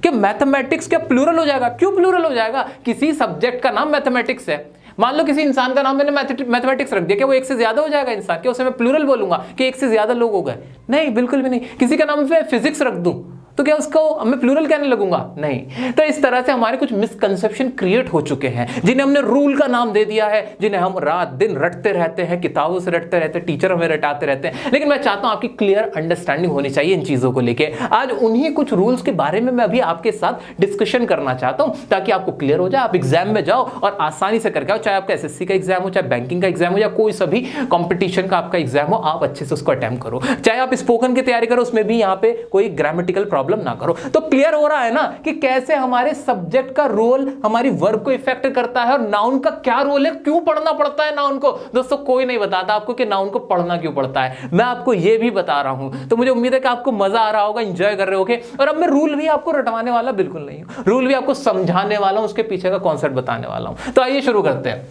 कि मैथमेटिक्स क्या प्लूरल हो जाएगा? क्यों प्लूरल हो जाएगा? किसी सब्जेक्ट का नाम मैथमेटिक्स है, मान लो किसी इंसान का नाम मैंने मैथमेटिक्स रख दिया, क्या वो एक से ज्यादा हो जाएगा इंसान? क्या उसे मैं प्लूरल बोलूंगा कि एक से ज्यादा लोग हो गए? नहीं, बिल्कुल भी नहीं। किसी का नाम मैं फिजिक्स रख दूं तो क्या उसको मैं प्लूरल कहने लगूंगा? नहीं। तो इस तरह से हमारे कुछ मिसकंसेप्शन क्रिएट हो चुके हैं, जिन्हें हमने रूल का नाम दे दिया है, जिन्हें हम रात दिन रटते रहते हैं, किताबों से रटते रहते हैं, टीचर हमें रटाते रहते हैं। लेकिन मैं चाहता हूं आपकी क्लियर अंडरस्टैंडिंग होनी चाहिए इन चीजों को लेके। आज उन्हीं कुछ रूल्स के बारे में मैं अभी आपके साथ डिस्कशन करना चाहता हूं, ताकि आपको क्लियर हो जाए, आप एग्जाम में जाओ और आसानी से करके आओ। चाहे आपका एसएससी का एग्जाम हो, चाहे बैंकिंग का एग्जाम हो, या कोई सभी कॉम्पिटिशन का आपका एग्जाम हो, आप अच्छे से उसको अटेम्प्ट करो। चाहे आप स्पोकन की तैयारी करो, उसमें भी यहाँ पे कोई ग्रामेटिकल प्रॉब्लम ना करो। तो क्लियर हो रहा है ना कि कैसे हमारे सब्जेक्ट का रोल हमारी वर्ब को इफेक्ट करता है, और नाउन का क्या रोल है, क्यों पढ़ना पड़ता है नाउन को। दोस्तों कोई नहीं बताता आपको कि नाउन को पढ़ना क्यों पड़ता है, मैं आपको यह भी बता रहा हूं। तो मुझे उम्मीद है कि आपको मजा आ रहा होगा, एंजॉय कर रहे होगे। और अब मैं रूल भी आपको रटवाने वाला बिल्कुल नहीं हूं, रूल भी आपको समझाने वाला हूं, उसके पीछे का कॉन्सेप्ट बताने वाला हूं। तो आइए शुरू करते हैं।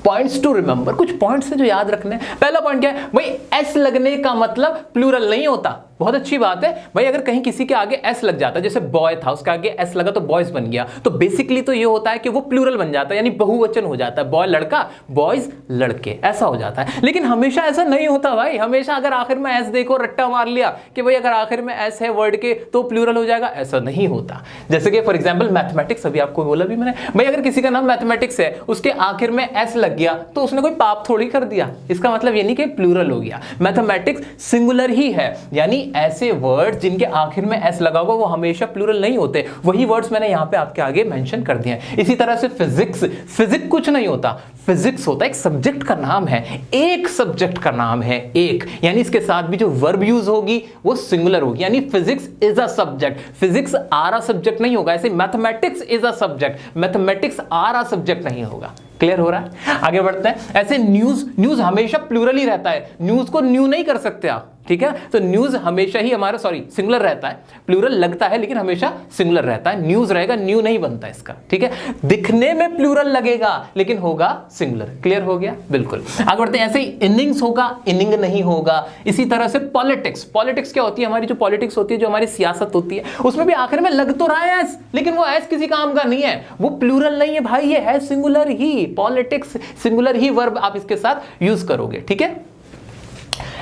पॉइंट्स टू रिमेंबर, कुछ पॉइंट्स है जो याद रखने हैं। पहला पॉइंट क्या है भाई? एस लगने का मतलब प्लूरल नहीं होता। बहुत अच्छी बात है भाई, अगर कहीं किसी के आगे एस लग जाता है, जैसे बॉय था उसके आगे एस लगा तो बॉयज बन गया, तो बेसिकली तो ये होता है कि वो प्लूरल बन जाता है, यानी बहुवचन हो जाता है। बॉय लड़का, बॉयज लड़के, ऐसा हो जाता है। लेकिन हमेशा ऐसा नहीं होता भाई। हमेशा अगर आखिर में एस देखो, रट्टा मार लिया कि भाई अगर आखिर में एस है वर्ड के तो प्लूरल हो जाएगा, ऐसा नहीं होता। जैसे कि फॉर एग्जाम्पल मैथमेटिक्स, अभी आपको बोला भी मैंने भाई, अगर किसी का नाम मैथमेटिक्स है, उसके आखिर में एस लग गया तो उसने कोई पाप थोड़ी कर दिया। इसका मतलब ये नहीं कि प्लूरल हो गया। मैथमेटिक्स सिंगुलर ही है, यानी ऐसे वर्ड जिनके आखिर में एस लगा होगा वो हमेशा प्लूरल नहीं होते। वही वर्ड्स मैंने यहां पे आपके आगे मेंशन कर दिए हैं। इसी तरह से फिजिक्स, फिजिक्स कुछ नहीं होता, फिजिक्स होता है एक सब्जेक्ट का नाम है, एक सब्जेक्ट का नाम है, एक, यानी इसके साथ भी जो वर्ब यूज होगी वो सिंगुलर होगी, यानी physics is a subject. Physics are a subject नहीं होगा। ऐसे mathematics is a subject, mathematics are a subject नहीं होगा। क्लियर हो रहा है? आगे बढ़ते हैं। ऐसे न्यूज, न्यूज हमेशा प्लूरल ही रहता है। न्यूज को न्यू नहीं कर सकते आप, ठीक है। तो न्यूज हमेशा ही हमारा सिंगुलर रहता है, प्लूरल लगता है लेकिन हमेशा सिंगुलर रहता है। न्यूज रहेगा, न्यू नहीं बनता इसका, ठीक है। दिखने में प्लूरल लगेगा लेकिन होगा सिंगुलर। क्लियर हो गया? बिल्कुल। आगे बढ़ते हैं। ऐसे ही इनिंग्स होगा, इनिंग नहीं होगा। इसी तरह से पॉलिटिक्स, पॉलिटिक्स क्या होती है? हमारी जो पॉलिटिक्स होती है, जो हमारी सियासत होती है, उसमें भी आखिर में लग तो रहा है एस, लेकिन वो एस किसी काम का नहीं है, वो प्लूरल नहीं है भाई, ये है सिंगुलर ही। पॉलिटिक्स सिंगुलर ही वर्ब आप इसके साथ यूज करोगे, ठीक है।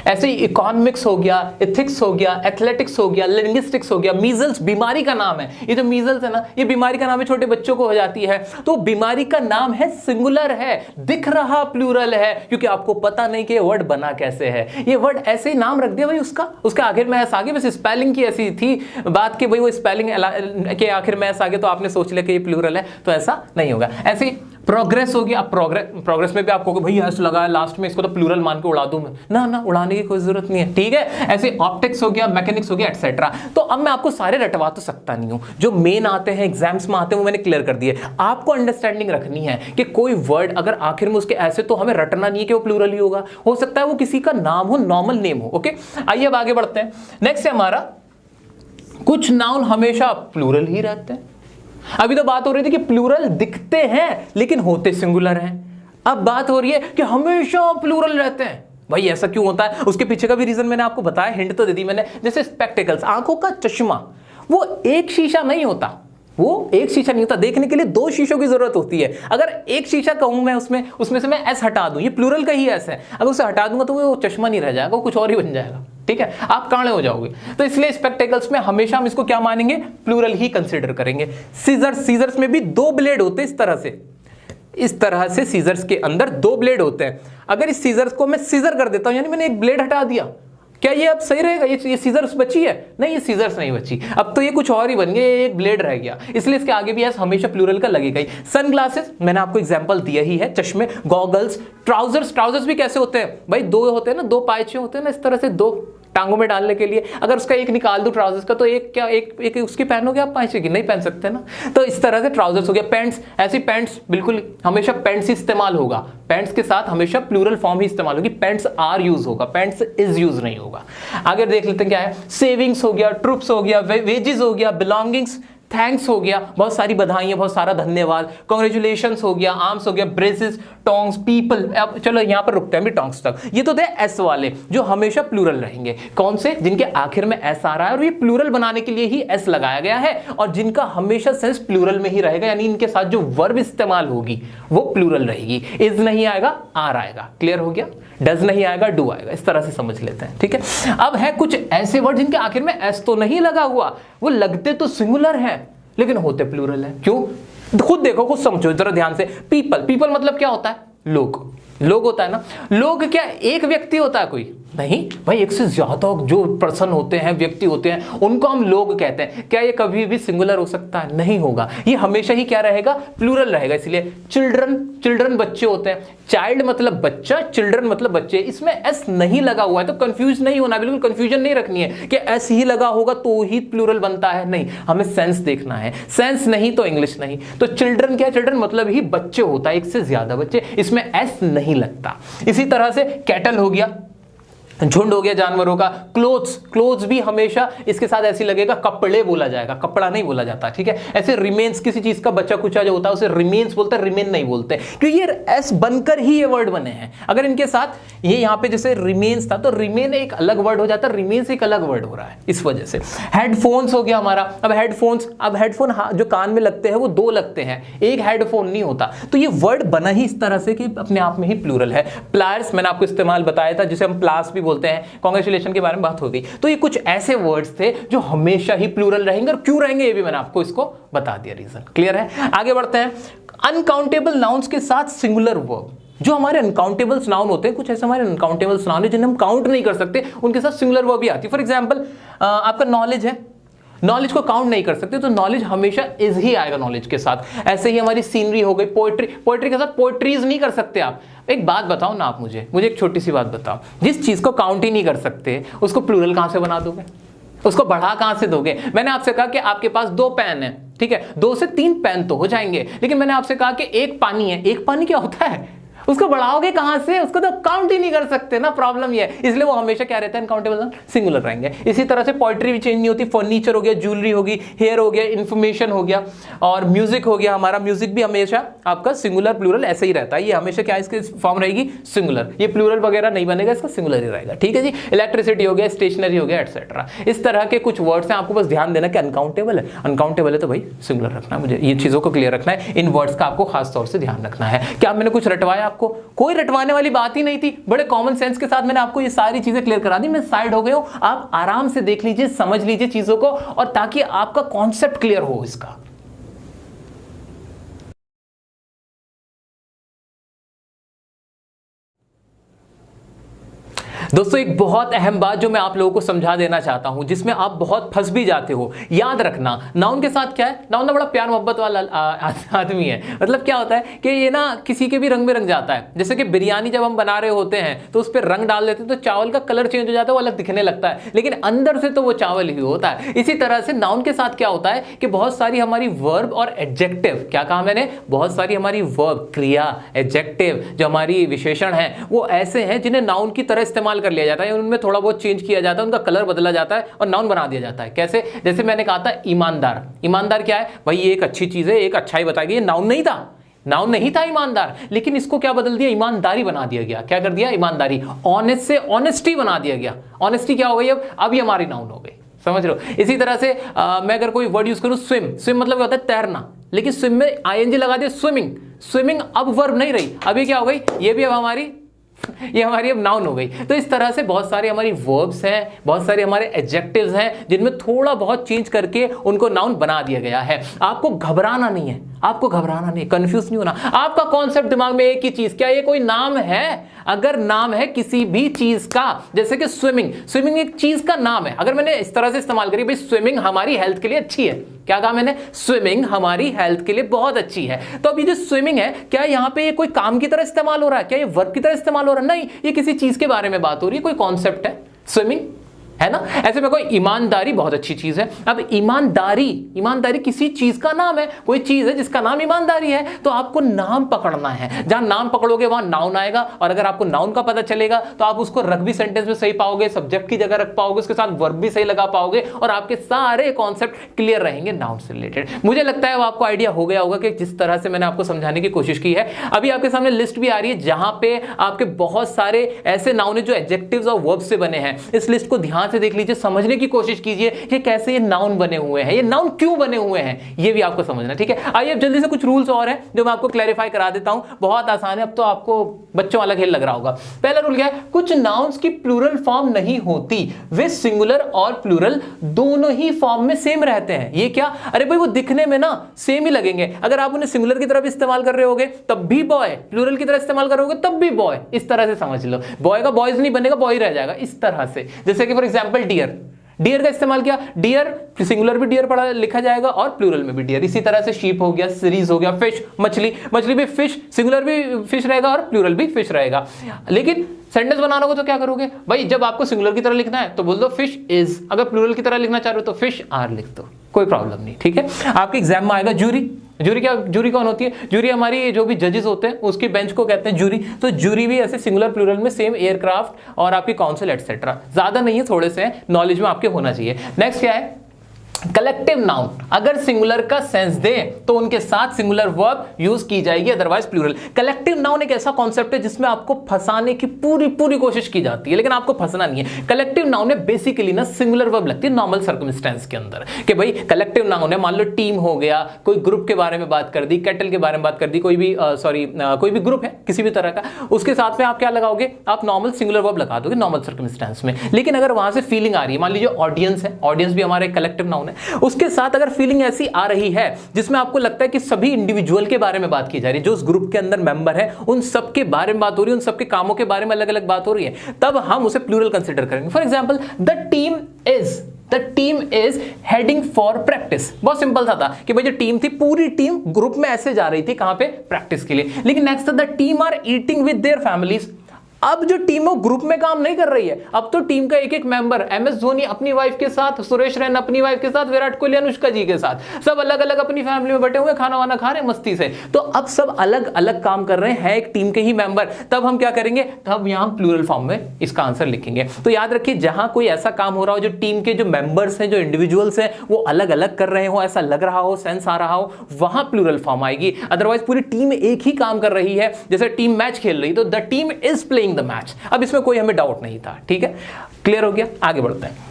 ऐसे ही इकोनॉमिक्स हो गया, एथिक्स हो गया, एथलेटिक्स हो गया, लिंग्विस्टिक्स हो गया। मीजल्स बीमारी का नाम है, ये जो मीजल्स है ना, ये बीमारी का नाम है, छोटे बच्चों को हो जाती है, तो बीमारी का नाम है, सिंगुलर है, दिख रहा प्लूरल है, क्योंकि आपको पता नहीं कि ये वर्ड बना कैसे है। ये वर्ड ऐसे ही नाम रख दिया भाई उसका आखिर में एस आगे, बस स्पेलिंग की ऐसी थी बात कि भाई वो स्पेलिंग के आखिर में एस आगे तो आपने सोच लिया कि ये प्लूरल है, तो ऐसा नहीं होगा। ऐसे ही प्रोग्रेस हो गया। अब प्रोग्रेस में भी आपको भाई एस लगा है लास्ट में, इसको तो प्लूरल मान के उड़ा दूं मैं, ना उड़ाने की कोई जरूरत नहीं है, ठीक है। ऐसे ऑप्टिक्स हो गया, मैकेनिक्स हो गया, एटसेट्रा। तो अब मैं आपको सारे रटवा तो सकता नहीं हूं, जो मेन आते हैं एग्जाम्स में आते हैं वो मैंने क्लियर कर दिए। आपको अंडरस्टैंडिंग रखनी है कि कोई वर्ड अगर आखिर में उसके ऐसे, तो हमें रटना नहीं है कि वो प्लूरल ही होगा, हो सकता है वो किसी का नाम हो, नॉर्मल नेम हो। ओके, आइए अब आगे बढ़ते हैं। नेक्स्ट है हमारा, कुछ नाउन हमेशा प्लूरल ही रहते हैं। अभी तो बात हो रही थी कि प्लूरल दिखते हैं लेकिन होते सिंगुलर हैं। अब बात हो रही है कि हमेशा प्लूरल रहते हैं। भाई ऐसा क्यों होता है? उसके पीछे का भी रीजन मैंने आपको बताया, हिंट तो दे दी मैंने। जैसे स्पेक्टिकल्स, आंखों का चश्मा, वो एक शीशा नहीं होता, वो एक शीशा नहीं होता, देखने के लिए दो शीशों की जरूरत होती है। अगर एक शीशा कहूं मैं, उसमें से मैं एस हटा दूं, ये प्लूरल का ही एस है, अगर उसे हटा दूंगा तो वो चश्मा नहीं रह जाएगा, वो कुछ और ही बन जाएगा, ठीक है, आप कांड़े हो जाओगे। तो इसलिए स्पेक्टेकल्स में हमेशा हम इसको क्या मानेंगे? प्लूरल ही कंसीडर करेंगे। सीजर्स में भी दो ब्लेड होते हैं, इस तरह से सीजर्स के अंदर दो ब्लेड होते हैं। अगर इस सीजर्स को मैं सीजर कर देता हूं, यानी मैंने एक ब्लेड हटा दिया, क्या ये अब सही रहेगा? ये सीजर्स बची है? नहीं, ये सीजर्स नहीं बची, अब तो ये कुछ और ही बन गया, एक ब्लेड रह गया। इसलिए इसके आगे भी ऐसा हमेशा प्लूरल का लगेगा ही। सनग्लासेस मैंने आपको एग्जांपल दिया ही है, चश्मे, गॉगल्स, ट्राउजर्स भी कैसे होते हैं भाई? दो होते हैं ना, दो पायचे होते हैं ना, इस तरह से दो टांगों में डालने के लिए। अगर उसका एक निकाल दूं ट्राउजर्स का, तो एक उसकी पहनोगे आप, पायचे की नहीं पहन सकते ना। तो इस तरह से ट्राउजर्स हो गया। पैंट्स, ऐसी पैंट्स बिल्कुल हमेशा पैंट्स ही इस्तेमाल होगा, पैंट्स के साथ हमेशा प्लूरल फॉर्म ही इस्तेमाल होगी, पैंट्स आर यूज होगा, पैंट्स इज यूज नहीं होगा। आगे देख लेते हैं क्या है। सेविंग्स हो गया, ट्रुप्स हो गया, वेजेस हो गया, बिलोंगिंग्स, थैंक्स हो गया, बहुत सारी बधाइयां, बहुत सारा धन्यवाद, कांग्रेचुलेशंस हो गया, आर्म्स हो गया, ब्रेसेस, टोंग्स, पीपल। अब चलो यहां पर रुकते हैं भी टोंग्स तक। ये तो थे एस वाले जो हमेशा प्लूरल रहेंगे। कौन से? जिनके आखिर में एस आ रहा है और ये प्लूरल बनाने के लिए ही एस लगाया गया है, और जिनका हमेशा सेंस प्लूरल में ही रहेगा, यानी इनके साथ जो वर्ब इस्तेमाल होगी वो प्लूरल रहेगी। इज नहीं आएगा, आर आएगा। क्लियर हो गया? डज नहीं आएगा, डू आएगा। इस तरह से समझ लेते हैं, ठीक है। अब है कुछ ऐसे वर्ड जिनके आखिर में एस तो नहीं लगा हुआ, वो लगते तो सिंगुलर हैं लेकिन होते प्लूरल है। क्यों? खुद देखो, खुद समझो जरा ध्यान से। पीपल मतलब क्या होता है? लोग होता है ना। लोग क्या एक व्यक्ति होता है? कोई नहीं भाई, एक से ज्यादा जो पर्सन होते हैं, व्यक्ति होते हैं, उनको हम लोग कहते हैं। क्या ये कभी भी सिंगुलर हो सकता है? नहीं होगा, ये हमेशा ही क्या रहेगा? प्लूरल रहेगा। इसलिए चिल्ड्रन बच्चे होते हैं, चाइल्ड मतलब बच्चा, चिल्ड्रन मतलब बच्चे, इसमें एस नहीं लगा हुआ है, तो कंफ्यूज नहीं होना, बिल्कुल कंफ्यूजन नहीं रखनी है कि एस ही लगा होगा तो ही प्लूरल बनता है। नहीं, हमें सेंस देखना है, सेंस नहीं तो इंग्लिश नहीं। तो चिल्ड्रन क्या? चिल्ड्रन मतलब ही बच्चे होता है, एक से ज्यादा बच्चे, इसमें एस नहीं लगता। इसी तरह से कैटल हो गया, झुंड हो गया जानवरों का। क्लोथ्स भी हमेशा इसके साथ ऐसी लगेगा, कपड़े बोला जाएगा, कपड़ा नहीं बोला जाता, ठीक है। ऐसे रिमेन्स, किसी चीज का बचा कुचा जो होता है उसे रिमेन्स बोलते हैं, रिमेन नहीं बोलते, क्योंकि ये एस बनकर ही ये वर्ड बने हैं। अगर इनके साथ ये यहां पे जैसे रिमेन्स था, तो रिमेन एक अलग वर्ड हो जाता है, रिमेन्स एक अलग वर्ड हो रहा है, इस वजह से। हेडफोन्स हो गया हमारा। अब हेडफोन जो कान में लगते हैं वो दो लगते हैं, एक हेडफोन नहीं होता। तो ये वर्ड बना ही इस तरह से कि अपने आप में ही प्लूरल है। प्लायर्स मैंने आपको इस्तेमाल बताया था, जिसे हम प्लास भी बोलते हैं। कांग्रेचुलेशन के बारे में बात हो गई। तो ये कुछ ऐसे वर्ड्स थे जो हमेशा ही प्लूरल रहेंगे, और क्यों रहेंगे ये भी मैंने आपको इसको बता दिया, रीजन। क्लियर है? आगे बढ़ते हैं। अनकाउंटेबल नाउन्स के साथ सिंगुलर वर्ब। जो हमारे अनकाउंटेबल्स नाउन होते हैं, कुछ ऐसे हमारे अनकाउंटेबल्स नाउन है जिन्हें हम काउंट नहीं कर सकते, उनके साथ सिंगुलर वर्ब भी आती है। फॉर एग्जाम्पल आपका नॉलेज है, नॉलेज को काउंट नहीं कर सकते, तो नॉलेज हमेशा इज ही आएगा नॉलेज के साथ। ऐसे ही हमारी सीनरी हो गई, पोएट्री के साथ पोएट्रीज नहीं कर सकते आप। एक बात बताओ ना आप मुझे एक छोटी सी बात बताओ, जिस चीज को काउंट ही नहीं कर सकते उसको प्लूरल कहां से बना दोगे? उसको बढ़ा कहां से दोगे? मैंने आपसे कहा कि आपके पास 2 पेन है, ठीक है, 2 से 3 पेन तो हो जाएंगे, लेकिन मैंने आपसे कहा कि एक पानी है। एक पानी क्या होता है? उसको बढ़ाओगे कहां से, उसको तो काउंट ही नहीं कर सकते ना, प्रॉब्लम ये है। इसलिए वो हमेशा क्या रहता है, अनकाउंटेबल, सिंगुलर रहेंगे। इसी तरह से पोइट्री भी चेंज नहीं होती, फर्नीचर हो गया, ज्वेलरी होगी, हेयर हो गया, इंफॉर्मेशन हो गया, और म्यूजिक हो गया, हमारा म्यूजिक भी हमेशा आपका सिंगुलर प्लूरल ऐसे ही रहता है, ये हमेशा क्या इसकी फॉर्म रहेगी, सिंगुलर, ये प्लूरल वगैरह नहीं बनेगा, इसका सिंगुलर ही रहेगा, ठीक है जी। इलेक्ट्रिसिटी हो गया, स्टेशनरी हो गया, एटसेट्रा। इस तरह के कुछ वर्ड्स हैं, आपको बस ध्यान देना कि अनकाउंटेबल है, अनकाउंटेबल है तो भाई सिंगुलर रखना है, मुझे ये चीजों को क्लियर रखना है, इन वर्ड्स का आपको खास तौर से ध्यान रखना है। क्या मैंने कुछ रटवाया आपको? कोई रटवाने वाली बात ही नहीं थी, बड़े कॉमन सेंस के साथ मैंने आपको ये सारी चीजें क्लियर करा दी। मैं साइड हो गया हूं, आप आराम से देख लीजिए, समझ लीजिए चीजों को, और ताकि आपका कॉन्सेप्ट क्लियर हो इसका। दोस्तों एक बहुत अहम बात जो मैं आप लोगों को समझा देना चाहता हूं, जिसमें आप बहुत फंस भी जाते हो, याद रखना, नाउन के साथ क्या है, नाउन ना बड़ा प्यार मोहब्बत वाला आदमी है। मतलब क्या होता है कि ये ना किसी के भी रंग में रंग जाता है। जैसे कि बिरयानी जब हम बना रहे होते हैं तो उस पर रंग डाल देते हैं तो चावल का कलर चेंज हो जाता है, वो अलग दिखने लगता है, लेकिन अंदर से तो वो चावल ही होता है। इसी तरह से नाउन के साथ क्या होता है कि बहुत सारी हमारी वर्ब और एडजेक्टिव, क्या कहा मैंने, बहुत सारी हमारी वर्ब, क्रिया, एडजेक्टिव, जो हमारी विशेषण है, वो ऐसे हैं जिन्हें नाउन की तरह इस्तेमाल कर लिया जाता है, उनमें थोड़ा बहुत चेंज किया जाता है, उनका कलर बदला जाता है और नाउन बना दिया जाता है। कैसे? जैसे मैंने कहा था ईमानदार, ईमानदार क्या है भाई, ये एक अच्छी चीज है, एक अच्छाई बताएगी, ये नाउन नहीं था, नाउन नहीं था ईमानदार, लेकिन इसको क्या बदल दिया, ईमानदारी बना दिया गया। क्या कर दिया, ईमानदारी। ऑनेस्ट से ऑनेस्टी बना दिया गया, ऑनेस्टी क्या हो गई, अब ये हमारी नाउन हो गई, समझ रहे हो। इसी तरह से मैं अगर कोई वर्ड यूज करूं, स्विम, स्विम मतलब क्या होता है, तैरना, लेकिन स्विम में आईएनजी लगा दिया, स्विमिंग, स्विमिंग अब वर्ब नहीं रही, अभी क्या हो गई, ये भी अब हमारी ये हमारी अब नाउन हो गई। तो इस तरह से बहुत सारे हमारी वर्ब्स हैं, बहुत सारे हमारे एडजेक्टिव्स हैं, जिनमें थोड़ा बहुत चेंज करके उनको नाउन बना दिया गया है। आपको घबराना नहीं है, आपको घबराना नहीं, कंफ्यूज नहीं होना। आपका कॉन्सेप्ट दिमाग में एक ही चीज, क्या ये कोई नाम है? अगर नाम है किसी भी चीज का, जैसे कि स्विमिंग, स्विमिंग एक चीज का नाम है, अगर मैंने इस तरह से इस्तेमाल करी, भाई स्विमिंग हमारी हेल्थ के लिए अच्छी है, क्या कहा मैंने, स्विमिंग हमारी हेल्थ के लिए बहुत अच्छी है। तो अब ये जो स्विमिंग है, क्या यहां पे ये कोई काम की तरह इस्तेमाल हो रहा है, क्या ये वर्ब की तरह इस्तेमाल हो रहा है? नहीं, ये किसी चीज के बारे में बात हो रही है, कोई कॉन्सेप्ट है स्विमिंग, है ना। ऐसे में कोई ईमानदारी बहुत अच्छी चीज है। अब ईमानदारी, ईमानदारी किसी चीज का नाम है, कोई चीज है जिसका नाम ईमानदारी है, तो आपको नाम पकड़ना है। जहां नाम पकड़ोगे वहां नाउन आएगा, और अगर आपको नाउन का पता चलेगा तो आप उसको रख भी सेंटेंस में सही पाओगे, सब्जेक्ट की जगह रख पाओगे, उसके साथ वर्ब भी सही लगा पाओगे, और आपके सारे कॉन्सेप्ट क्लियर रहेंगे नाउन से रिलेटेड। मुझे लगता है वो आपको आइडिया हो गया होगा कि जिस तरह से मैंने आपको समझाने की कोशिश की है। अभी आपके सामने लिस्ट भी आ रही है जहां पे आपके बहुत सारे ऐसे नाउन है जो एडजेक्टिव्स और वर्ब से बने हैं। इस लिस्ट को ध्यान से देख लीजिए, समझने की कोशिश कीजिए कि कैसे ये नाउन बने हुए हैं, ये नाउन क्यों बने हुए हैं, ये भी आपको समझना, ठीक है। आइए अब जल्दी से कुछ रूल्स और हैं जो मैं आपको क्लैरिफाई करा देता हूं, बहुत आसान है, अब तो आपको बच्चों वाला खेल लग रहा होगा। पहला रूल क्या है, कुछ नाउन्स की प्लूरल फॉर्म नहीं होती, वे सिंगुलर और प्लूरल दोनों ही फॉर्म में सेम रहते हैं। ये क्या, अरे भाई वो दिखने में ना सेम ही लगेंगे, अगर आप उन्हें सिंगुलर की तरफ इस्तेमाल कर रहे होगे तब भी बॉय, प्लूरल की तरह इस्तेमाल कर रहे होगे तब भी बॉय, इस तरह से समझ लो। बॉय का बॉयज नहीं बनेगा, बॉय रह जाएगा, इस तरह से। जैसे कि फॉर एग्जांपल डियर, डियर का इस्तेमाल किया, डियर सिंगुलर भी डियर पढ़ा लिखा जाएगा और प्लूरल में भी डियर। इसी तरह से शीप हो गया, सीरीज हो गया, फिश, मछली, मछली भी फिश, सिंगुलर भी फिश रहेगा और प्लूरल भी फिश रहेगा। लेकिन सेंटेंस बनाना हो तो क्या करोगे भाई, जब आपको सिंगुलर की तरह लिखना है तो बोल दो फिश इज, अगर प्लूरल की तरह लिखना चाह रहे हो तो फिश आर लिख दो, कोई प्रॉब्लम नहीं, ठीक है। आपके एग्जाम में आएगा जूरी, जूरी क्या, जूरी कौन होती है, जूरी हमारी जो भी जजेस होते हैं उसके बेंच को कहते हैं जूरी। तो जूरी भी ऐसे सिंगुलर प्लूरल में सेम, एयरक्राफ्ट और आपकी काउंसिल एटसेट्रा, ज्यादा नहीं है, थोड़े से नॉलेज में आपके होना चाहिए। नेक्स्ट क्या है, कलेक्टिव नाउन अगर सिंगुलर का सेंस दे तो उनके साथ सिंगुलर वर्ब यूज की जाएगी, अदरवाइज प्लूरल। कलेक्टिव नाउन एक ऐसा कॉन्सेप्ट है जिसमें आपको फंसाने की पूरी कोशिश की जाती है, लेकिन आपको फंसना नहीं है। कलेक्टिव नाउन में बेसिकली ना सिंगुलर वर्ब लगती है नॉर्मल सर्कमस्टेंस के अंदर, कि भाई कलेक्टिव नाउन है, मान लो टीम हो गया, कोई ग्रुप के बारे में बात कर दी, कैटल के बारे में बात कर दी, कोई भी कोई भी ग्रुप है किसी भी तरह का, उसके साथ में आप क्या लगाओगे, आप नॉर्मल सिंगुलर वर्ब लगा दोगे नॉर्मल सर्कमस्टेंस में। लेकिन अगर वहां से फीलिंग आ रही है, मान लीजिए ऑडियंस है, ऑडियंस भी हमारा कलेक्टिव नाउन है, उसके साथ अगर फीलिंग ऐसी आ रही है जिसमें आपको लगता है कि सभी इंडिविजुअल के बारे में बात की जा रही है, जो उस ग्रुप के अंदर मेंबर है उन सब के बारे में बात हो रही है, उन सबके कामों के बारे में अलग अलग बात हो रही है, तब हम उसे प्लूरल कंसीडर करेंगे। For example the team is heading for practice, बहुत सिंपल सा था कि भाई जो टीम थी, पूरी टीम ग्रुप में ऐसे जा रही थी, कहां पे, प्रैक्टिस के लिए। लेकिन next the team are eating with their families, अब जो टीम है ग्रुप में काम नहीं कर रही है, अब तो टीम का एक एक मेंबर, MS धोनी अपनी वाइफ के साथ, सुरेश रैना अपनी वाइफ के साथ, विराट कोहली अनुष्का जी के साथ, सब अलग अलग अपनी फैमिली में बैठे हुए खाना वाना खा रहे हैं मस्ती से। तो अब सब अलग अलग काम कर रहे हैं, एक टीम के ही मेंबर। तब हम क्या करेंगे, तब यहां प्लूरल फॉर्म में इसका आंसर लिखेंगे। तो याद रखिए, जहां कोई ऐसा काम हो रहा हो जो टीम के जो मेंबर्स हैं, जो इंडिविजुअल्स हैं, वो अलग अलग कर रहे हो, ऐसा लग रहा हो, सेंस आ रहा हो, वहां प्लूरल फॉर्म आएगी। अदरवाइज पूरी टीम एक ही काम कर रही है, जैसे टीम मैच खेल रही, तो the team is playing the match. अब इसमें कोई हमें डाउट नहीं था, ठीक है, क्लियर हो गया। आगे बढ़ते हैं।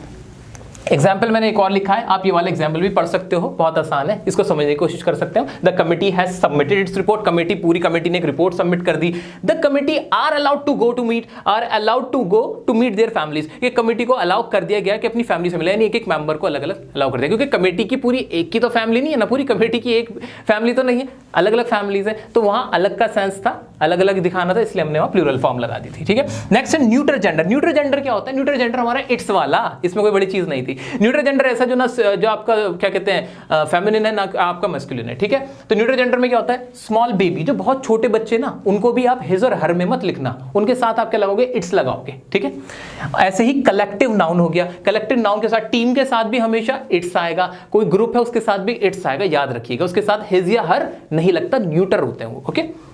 एग्जाम्पल मैंने एक और लिखा है, आप ये वाला एग्जाम्पल भी पढ़ सकते हो, बहुत आसान है, इसको समझने की कोशिश कर सकते हो। The committee has submitted its report, committee, पूरी कमेटी ने एक रिपोर्ट सबमिट कर दी। The committee are allowed to go to meet their families, ये कमेटी को अलाउ कर दिया गया कि अपनी फैमिली से मिले, यानी एक एक मेंबर को अलग अलग अलाउ कर दिया, क्योंकि कमेटी की पूरी एक की तो फैमिली नहीं है ना, पूरी कमेटी की एक फैमिली तो नहीं है, अलग अलग फैमिलीज है, तो वहां अलग का सेंस था, अलग अलग दिखाना था, इसलिए हमने वहां प्लूरल फॉर्म लगा दी थी, ठीक है। नेक्स्ट है न्यूट्रल जेंडर। न्यूट्रल जेंडर क्या होता है? न्यूट्रल जेंडर हमारा इट्स वाला, इसमें कोई बड़ी चीज नहीं थी। न्यूट्रल जेंडर ऐसा जो ना, जो आपका क्या कहते हैं, फेमिनिन है ना आपका मैस्कुलिन है, ठीक है। तो न्यूट्रल जेंडर में क्या होता है, स्मॉल बेबी, जो बहुत छोटे बच्चे ना, उनको भी आप हिज और हर में मत लिखना, उनके साथ आप क्या लगाओगे, इट्स लगाओगे, ठीक है। ऐसे ही कलेक्टिव नाउन हो गया, कलेक्टिव नाउन के साथ, टीम के साथ भी हमेशा इट्स आएगा, कोई ग्रुप है उसके साथ भी इट्स आएगा, याद रखिएगा, उसके साथ हिज या हर नहीं लगता, न्यूट्रल होते हैं वो, ओके।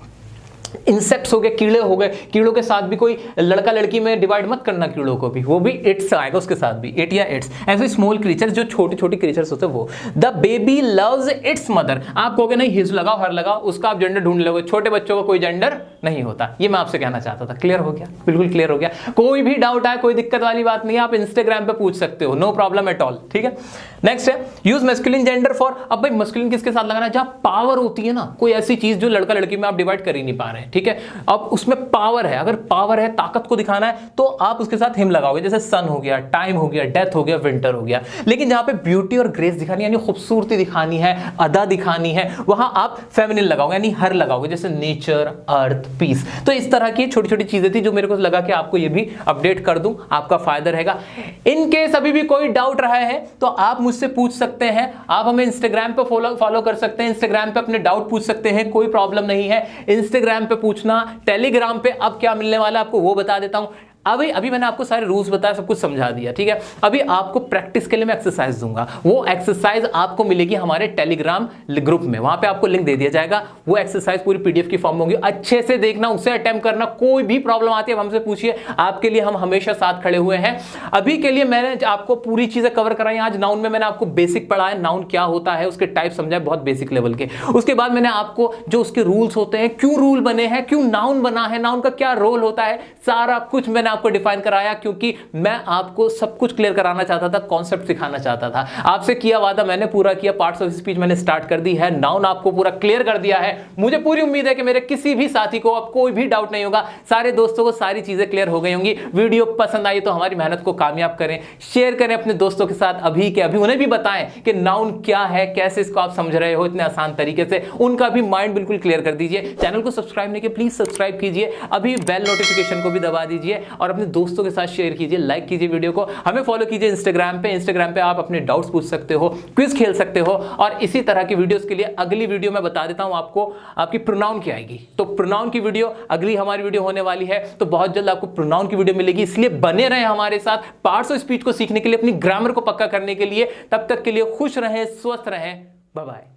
इंसेक्ट्स हो गए, कीड़े हो गए, कीड़ों के साथ भी कोई लड़का लड़की में डिवाइड मत करना, कीड़ों को भी, वो भी इट्स आएगा उसके साथ भी, इट या इट्स। ऐसे स्मॉल क्रीचर्स, जो छोटे छोटे क्रीचर्स होते हैं वो। The baby loves it's mother, आप कहोगे नहीं हिज लगाओ, हर लगाओ, उसका आप जेंडर ढूंढ लोगे, छोटे बच्चों का कोई जेंडर नहीं होता, ये मैं आपसे कहना चाहता था। क्लियर हो गया, बिल्कुल क्लियर हो गया। कोई भी डाउट आए, कोई दिक्कत वाली बात नहीं है, आप इंस्टाग्राम पे पूछ सकते हो, नो प्रॉब्लम एट ऑल, ठीक है। नेक्स्ट है यूज मैस्कुलिन जेंडर फॉर, अब भाई मैस्कुलिन किसके साथ लगाना है, जहां पावर होती है ना, कोई ऐसी चीज जो लड़का लड़की में आप डिवाइड कर ही नहीं पा रहे हैं, ठीक है। अब उसमें पावर है, अगर पावर है, ताकत को दिखाना है, तो आप उसके साथ हिम लगाओगे, जैसे सन हो गया, टाइम हो गया, डेथ हो गया, विंटर हो गया। लेकिन जहां पे ब्यूटी और ग्रेस दिखानी, यानी खूबसूरती दिखानी है, अदा दिखानी है, वहां आप फेमिनिन लगाओगे, यानी हर लगाओगे, जैसे नेचर, अर्थ, पीस। तो इस तरह की छोटी छोटी चीजें थी जो मेरे को लगा कि आपको ये भी अपडेट कर दूं, आपका फायदा रहेगा। इन केस अभी भी कोई डाउट रहा है तो आप मुझसे पूछ सकते हैं, आप हमें इंस्टाग्राम पे फॉलो कर सकते हैं, इंस्टाग्राम पे अपने डाउट पूछ सकते हैं, कोई प्रॉब्लम नहीं है, इंस्टाग्राम पे पूछना। टेलीग्राम पे अब क्या मिलने वाला है आपको वो बता देता हूं। अभी मैंने आपको सारे रूल्स बताया, सब कुछ समझा दिया, ठीक है। अभी आपको प्रैक्टिस के लिए मैं एक्सरसाइज दूंगा, वो एक्सरसाइज आपको मिलेगी हमारे टेलीग्राम ग्रुप में, वहां पे आपको लिंक दे दिया जाएगा। वो एक्सरसाइज पूरी PDF की फॉर्म होगी, अच्छे से देखना, उसे अटेम्प्ट करना। कोई भी प्रॉब्लम आती है हमसे पूछिए, आपके लिए हम हमेशा साथ खड़े हुए हैं। अभी के लिए मैंने आपको पूरी चीजें कवर कराई। आज नाउन में मैंने आपको बेसिक पढ़ाया, नाउन क्या होता है, उसके टाइप समझाए, बहुत बेसिक लेवल के। उसके बाद मैंने आपको जो उसके रूल्स होते हैं, क्यों रूल बने हैं, क्यों नाउन बना है, नाउन का क्या रोल होता है, सारा कुछ मैंने आपको डिफाइन कराया, क्योंकि मैं आपको सब कुछ क्लियर कराना चाहता था, कॉन्सेप्ट सिखाना चाहता था। आपसे किया वादा मैंने पूरा किया, पार्ट्स ऑफ स्पीच मैंने स्टार्ट कर दी है, नाउन आपको पूरा क्लियर कर दिया है। मुझे पूरी उम्मीद है कि मेरे किसी भी साथी को अब कोई भी डाउट नहीं होगा, सारे दोस्तों को सारी चीजें क्लियर हो गई होंगी। वीडियो पसंद आई तो हमारी मेहनत को कामयाब करें, शेयर करें अपने दोस्तों के साथ, अभी के अभी उन्हें भी बताएं कि नाउन क्या है, कैसे इसको आप समझ रहे हो इतने आसान तरीके से, उनका भी माइंड बिल्कुल क्लियर कर दीजिए। चैनल को सब्सक्राइब नहीं किया, प्लीज सब्सक्राइब कीजिए, अभी बेल नोटिफिकेशन को भी दबा दीजिए और अपने दोस्तों के साथ शेयर कीजिए, लाइक कीजिए वीडियो को। हमें फॉलो कीजिए इंस्टाग्राम पे आप अपने डाउट्स पूछ सकते हो, क्विज खेल सकते हो, और इसी तरह की वीडियोस के लिए अगली वीडियो में बता देता हूं आपको आपकी प्रोनाउन क्या आएगी। तो प्रोनाउन की वीडियो अगली हमारी वीडियो होने वाली है, तो बहुत जल्द आपको प्रोनाउन की वीडियो मिलेगी, इसलिए बने रहें हमारे साथ पार्ट्स ऑफ स्पीच को सीखने के लिए, अपनी ग्रामर को पक्का करने के लिए। तब तक के लिए खुश रहें, स्वस्थ रहें, बाय बाय।